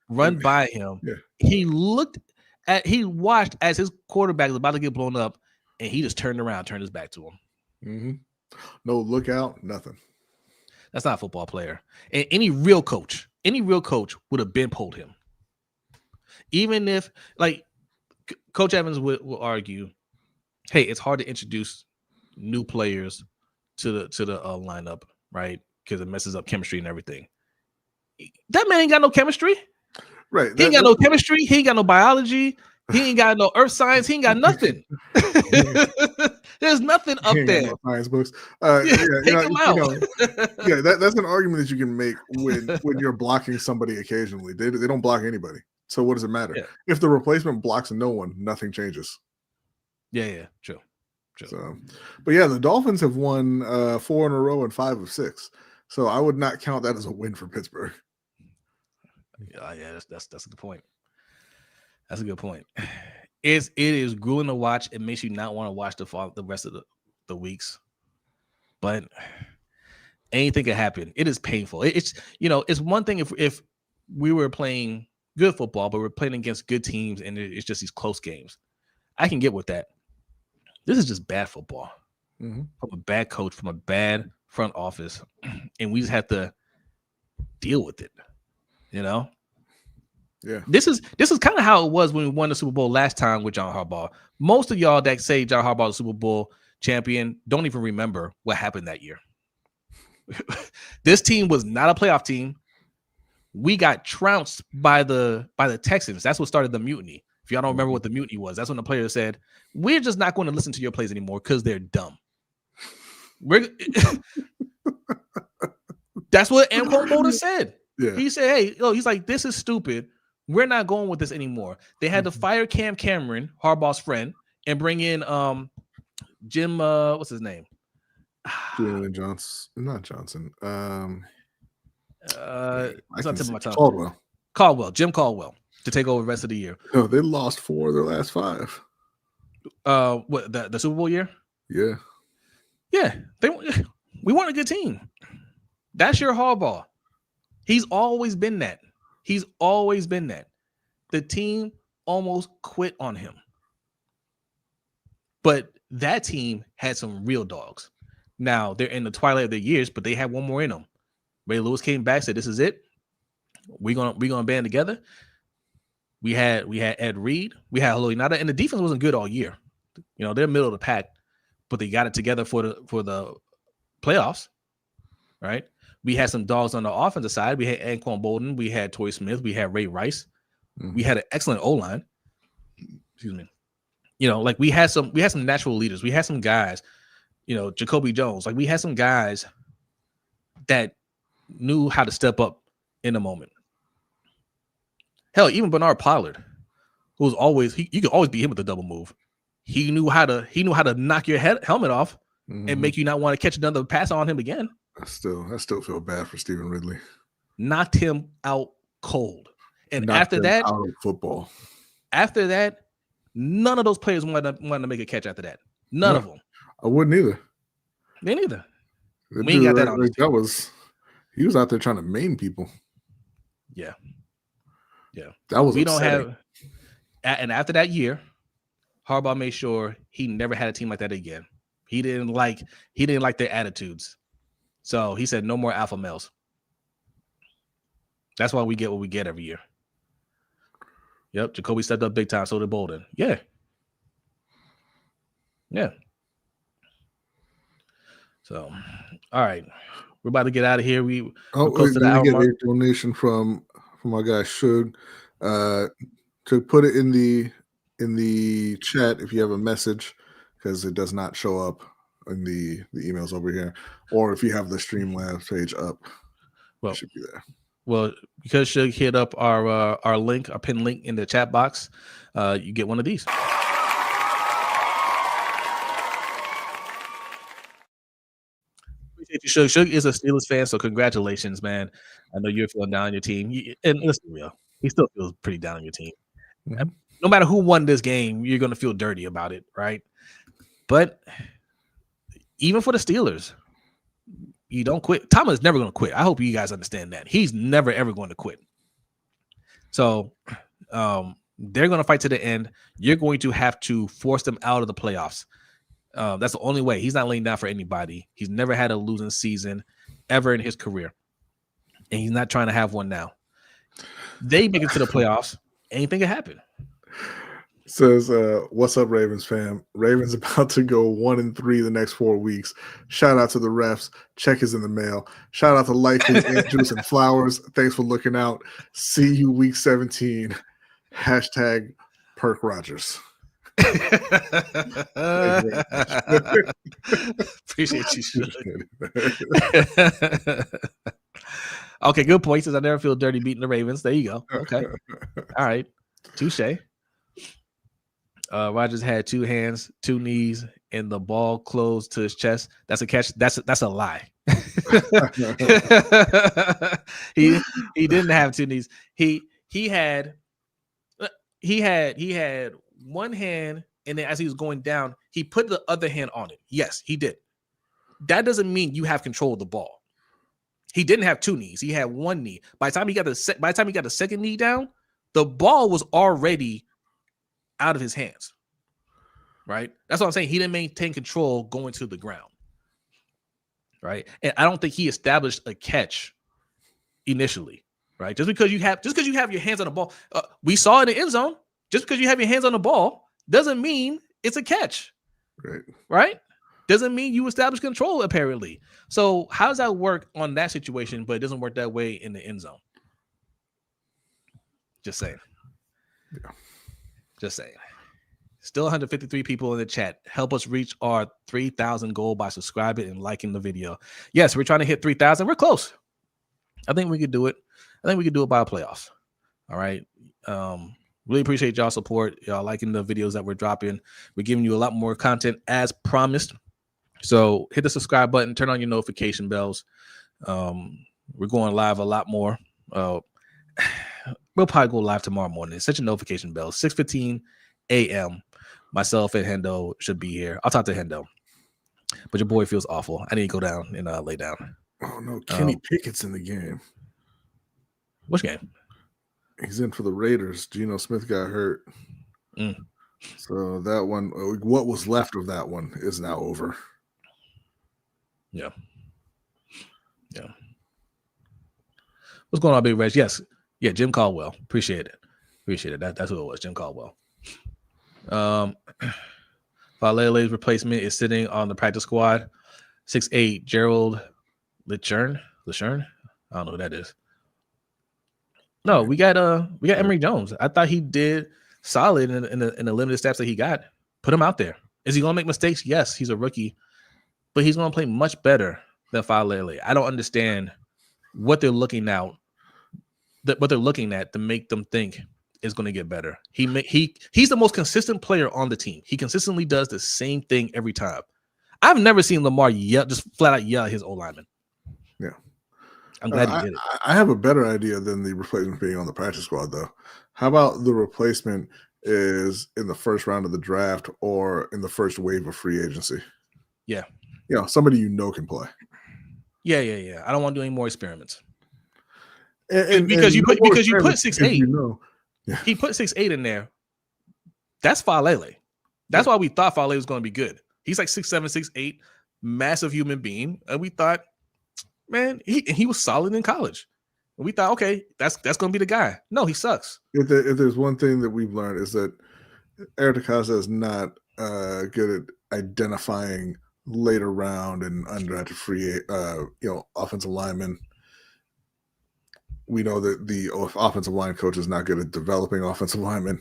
run by him. Yeah. He watched as his quarterback was about to get blown up, and he just turned around, turned his back to him. Mm-hmm. No lookout, nothing. That's not a football player. And any real coach would have been pulled him. Even if, Coach Evans will argue, hey, it's hard to introduce new players to the lineup, right? Because it messes up chemistry and everything. That man ain't got no chemistry. Right. He ain't got no chemistry. He ain't got no biology. He ain't got no earth science. He ain't got nothing. There's nothing up there. No science books. Take him out. That's an argument that you can make when you're blocking somebody occasionally. They don't block anybody. So what does it matter? Yeah. If the replacement blocks no one, nothing changes. Yeah, true. So, but yeah, the Dolphins have won 4 in a row and 5 of 6. So I would not count that as a win for Pittsburgh. Yeah, that's a good point. That's a good point. It is grueling to watch. It makes you not want to watch the rest of the weeks. But anything can happen. It is painful. It's one thing if we were playing good football, but we're playing against good teams and it's just these close games. I can get with that. This is just bad football from a bad coach, from a bad front office, and we just have to deal with it. Yeah. This is kind of how it was when we won the Super Bowl last time with John Harbaugh. Most of y'all that say John Harbaugh is Super Bowl champion don't even remember what happened that year. This team was not a playoff team. We got trounced by the Texans. That's what started the mutiny. If y'all don't remember what the mutiny was, that's when the players said, "We're just not going to listen to your plays anymore because they're dumb." That's what Anquan Boldin said. Yeah. He said, "Hey, he's like, this is stupid. We're not going with this anymore." They had to fire Cam Cameron, Harbaugh's friend, and bring in Jim. What's his name? Johnson. Not Johnson. It's not tip of my tongue. Jim Caldwell, to take over the rest of the year. No, they lost 4 of their last 5. What the Super Bowl year? Yeah. We weren't a good team. That's your Harbaugh. He's always been that. The team almost quit on him. But that team had some real dogs. Now they're in the twilight of their years, but they had one more in them. Ray Lewis came back, said, "This is it. We're gonna band together." We had Ed Reed, we had Halil Inada, and the defense wasn't good all year. They're middle of the pack, but they got it together for the playoffs, right? We had some dogs on the offensive side. We had Anquan Boldin, we had Torrey Smith, we had Ray Rice, we had an excellent O-line. Excuse me. We had some natural leaders. We had some guys, Jacoby Jones. We had some guys that knew how to step up in the moment. Hell, even Bernard Pollard, who was always you could always beat him with a double move. He knew how to knock your helmet off and make you not want to catch another pass on him again. I still feel bad for Stephen Ridley. Knocked him out cold. And Knocked after that, out of football. After that, none of those players wanted to make a catch after that. None of them. I wouldn't either. Me neither. We ain't got that on. He was out there trying to maim people. Yeah. That was we upsetting. Don't have. And after that year, Harbaugh made sure he never had a team like that again. He didn't like their attitudes. So he said, "No more alpha males." That's why we get what we get every year. Yep, Jacoby stepped up big time. So did Boldin. Yeah. So, all right, we're about to get out of here. We're close to the hour mark. A donation from our guy Shug. To put it in the chat if you have a message, because it does not show up in the emails over here, or if you have the Streamlabs page up, it should be there. Well, because Shug hit up our link, our pin link in the chat box, you get one of these. Appreciate you, Shug. Shug is a Steelers fan, so congratulations, man. I know you're feeling down on your team, and let's be real, he still feels pretty down on your team. Mm-hmm. No matter who won this game, you're going to feel dirty about it, right? But even for the Steelers, you don't quit. Tom is never going to quit. I hope you guys understand that. He's never, ever going to quit. So they're going to fight to the end. You're going to have to force them out of the playoffs. That's the only way. He's not laying down for anybody. He's never had a losing season ever in his career. And he's not trying to have one now. They make it to the playoffs. Anything can happen. Says, what's up, Ravens fam? Ravens about to go 1-3 the next 4 weeks. Shout out to the refs. Check is in the mail. Shout out to Likely, Andrews, and Flowers. Thanks for looking out. See you week 17. Hashtag Perk Rogers. Appreciate you, Shug. Okay, good point. He says, I never feel dirty beating the Ravens. There you go. Okay. All right. Touche. Rogers had 2 hands, 2 knees, and the ball closed to his chest. That's a catch. That's a lie. he didn't have 2 knees. He had 1 hand, and then as he was going down, he put the other hand on it. Yes, he did. That doesn't mean you have control of the ball. He didn't have 2 knees. He had 1 knee. By the time he got the second knee down, the ball was already out of his hands. Right? That's what I'm saying. He didn't maintain control going to the ground. Right? And I don't think he established a catch initially. Right? Just because you have your hands on the ball, we saw it in the end zone. Just because you have your hands on the ball doesn't mean it's a catch. Right? Doesn't mean you establish control, apparently. So how does that work on that situation, but it doesn't work that way in the end zone? Just saying. Yeah. Just saying. Still 153 people in the chat. Help us reach our 3,000 goal by subscribing and liking the video. Yes, we're trying to hit 3,000. We're close. I think we could do it. I think we could do it by a playoff. All right. Really appreciate y'all support. Y'all liking the videos that we're dropping. We're giving you a lot more content as promised. So hit the subscribe button, turn on your notification bells. We're going live a lot more. We'll probably go live tomorrow morning. Set your notification bell. 6:15 a.m. Myself and Hendo should be here. I'll talk to Hendo. But your boy feels awful. I need to go down and lay down. Oh, no. Kenny Pickett's in the game. Which game? He's in for the Raiders. Geno Smith got hurt. So that one, what was left of that one is now over. Yeah. What's going on, Big Reg? Yes. Yeah, Jim Caldwell. Appreciate it. That's who it was, Jim Caldwell. Valele's replacement is sitting on the practice squad. 6'8", Gerald Lichern. I don't know who that is. No, we got Emory Jones. I thought he did solid in the limited snaps that he got. Put him out there. Is he gonna make mistakes? Yes, he's a rookie, but he's gonna play much better than Falele. I don't understand what they're looking at to make them think is going to get better. He's the most consistent player on the team. He consistently does the same thing every time. I've never seen Lamar just flat out yell at his O-lineman. Yeah. I'm glad he did it. I have a better idea than the replacement being on the practice squad, though. How about the replacement is in the first round of the draft or in the first wave of free agency? Yeah. Somebody can play. Yeah. I don't want to do any more experiments. Because you put 6'8". Yeah. He put 6'8" in there. That's Falele. That's why we thought Falele was going to be good. He's like 6'7", 6'8", massive human being, and we thought, man, he was solid in college. And we thought, okay, that's going to be the guy. No, he sucks. If there's one thing that we've learned is that Eric DeCosta is not good at identifying later round and undrafted free, offensive linemen. We know that the offensive line coach is not good at developing offensive linemen.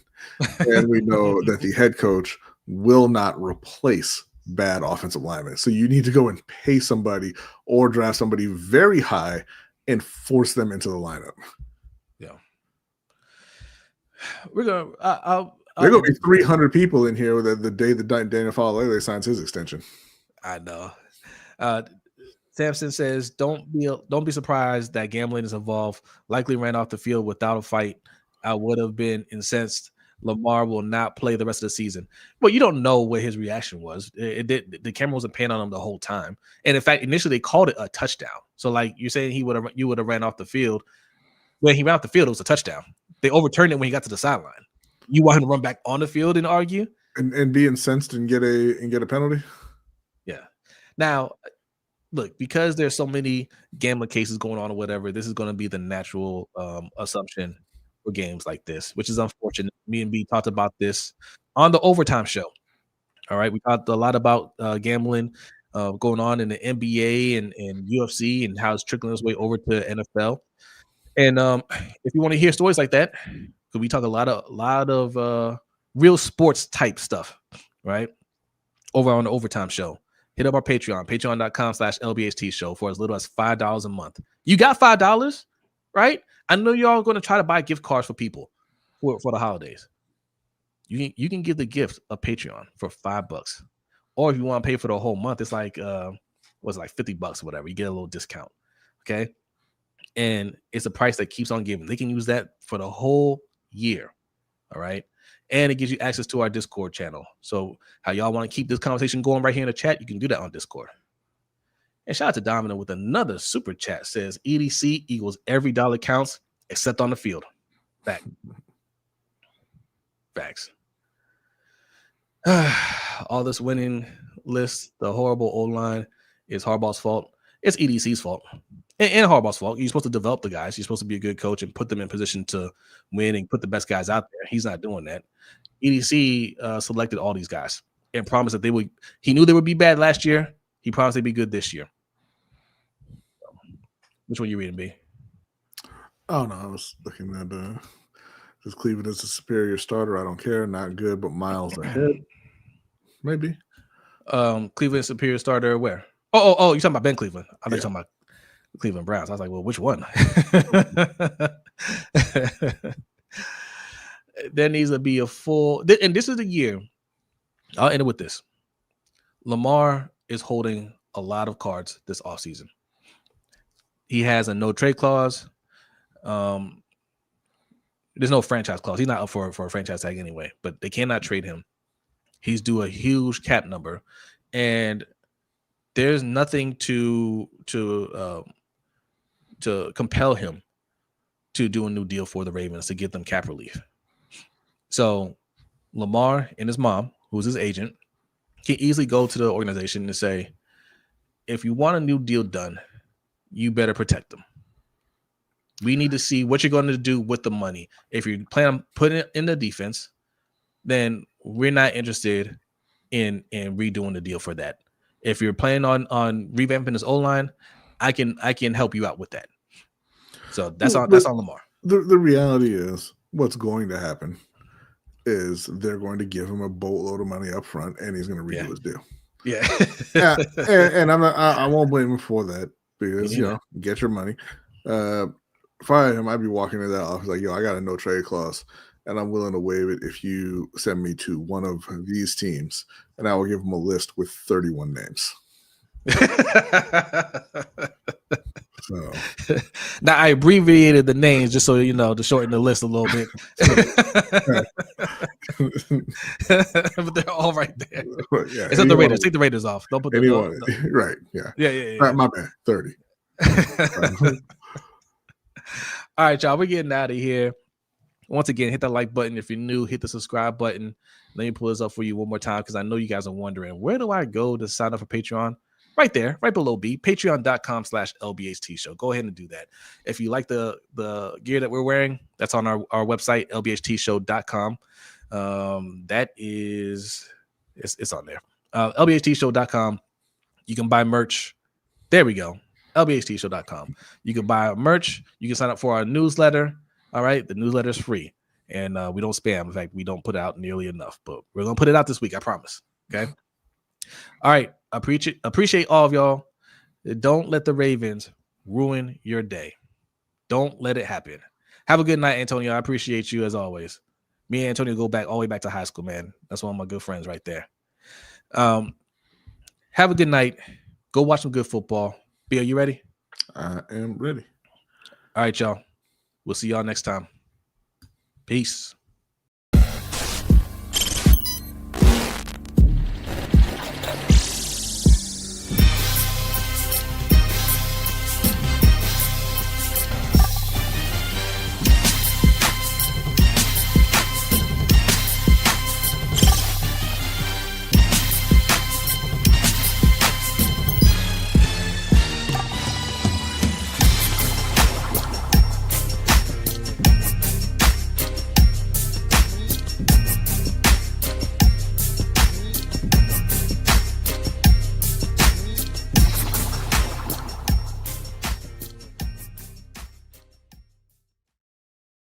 And we know that the head coach will not replace bad offensive linemen. So you need to go and pay somebody or draft somebody very high and force them into the lineup. Yeah. We're going to there going to be 300 people in here the day that Daniel Falele signs his extension. I know. Sampson says, don't be surprised that gambling is involved. Likely ran off the field without a fight. I would have been incensed. Lamar will not play the rest of the season. Well, you don't know what his reaction was. The camera wasn't paying on him the whole time. And in fact, initially they called it a touchdown. So like you're saying you would have ran off the field. When he ran off the field, it was a touchdown. They overturned it when he got to the sideline. You want him to run back on the field and argue? And be incensed and get a penalty? Yeah. Now, look, because there's so many gambling cases going on or whatever, this is going to be the natural assumption for games like this, which is unfortunate. Me and B talked about this on the Overtime Show. All right, we talked a lot about gambling going on in the NBA and UFC and how it's trickling its way over to NFL. And if you want to hear stories like that, because we talk a lot of real sports type stuff, right? Over on the Overtime Show. Hit up our Patreon, patreon.com/LBHTShow for as little as $5 a month. You got $5, right? I know you're all going to try to buy gift cards for people for the holidays. You can give the gift of Patreon for $5. Or if you want to pay for the whole month, it's like like $50 or whatever. You get a little discount. Okay. And it's a price that keeps on giving. They can use that for the whole year. All right. And it gives you access to our Discord channel. So how y'all want to keep this conversation going right here in the chat, you can do that on Discord. And shout out to Domino with another super chat. Says EDC equals every dollar counts except on the field. Facts. All this winning list, the horrible O-line is Harbaugh's fault. It's EDC's fault. And Harbaugh's fault. You're supposed to develop the guys. You're supposed to be a good coach and put them in position to win and put the best guys out there. He's not doing that. EDC selected all these guys and promised that they would. He knew they would be bad last year. He promised they'd be good this year. Which one you reading, B? Oh no, I was looking at does Cleveland is a superior starter? I don't care. Not good, but miles ahead. Maybe. Cleveland superior starter where? Oh, you're talking about Ben Cleveland. I thought you're talking about Cleveland Browns. I was like, well, which one? There needs to be a full, and this is the year. I'll end it with this. Lamar is holding a lot of cards this offseason. He has a no trade clause. There's no franchise clause. He's not up for a franchise tag anyway, but they cannot trade him. He's due a huge cap number, and there's nothing to compel him to do a new deal for the Ravens to get them cap relief. So Lamar and his mom, who's his agent, can easily go to the organization and say, if you want a new deal done, you better protect them. We need to see what you're going to do with the money. If you plan on putting it in the defense, then we're not interested in redoing the deal for that. If you're planning on revamping this O-line, I can help you out with that. So that's on Lamar. The reality is what's going to happen is they're going to give him a boatload of money up front, and he's going to redo his deal. Yeah. And I won't blame him for that because get your money. If I him, I'd be walking into that office like, yo, I got a no trade clause, and I'm willing to waive it if you send me to one of these teams, and I will give him a list with 31 names. So now I abbreviated the names just so you know to shorten the list a little bit. But they're all right there. Yeah, except the Raiders. Take the Raiders off. Don't put anyone. No. Right. Yeah. Yeah. My bad. 30. All right, y'all. We're getting out of here. Once again, hit that like button. If you're new, hit the subscribe button. Let me pull this up for you one more time because I know you guys are wondering, where do I go to sign up for Patreon? Right there, right below B, patreon.com/LBHTShow. Go ahead and do that. If you like the gear that we're wearing, that's on our website, LBHTShow.com. That is, it's on there. LBHTShow.com. You can buy merch. There we go. LBHTShow.com. You can buy merch. You can sign up for our newsletter. All right. The newsletter is free. And we don't spam. In fact, we don't put out nearly enough, but we're going to put it out this week. I promise. Okay. All right. Appreciate all of y'all. Don't let the Ravens ruin your day. Don't let it happen. Have a good night, Antonio. I appreciate you as always. Me and Antonio go back all the way back to high school, man. That's one of my good friends right there. Have a good night. Go watch some good football. B, are you ready? I am ready. All right, y'all. We'll see y'all next time. Peace.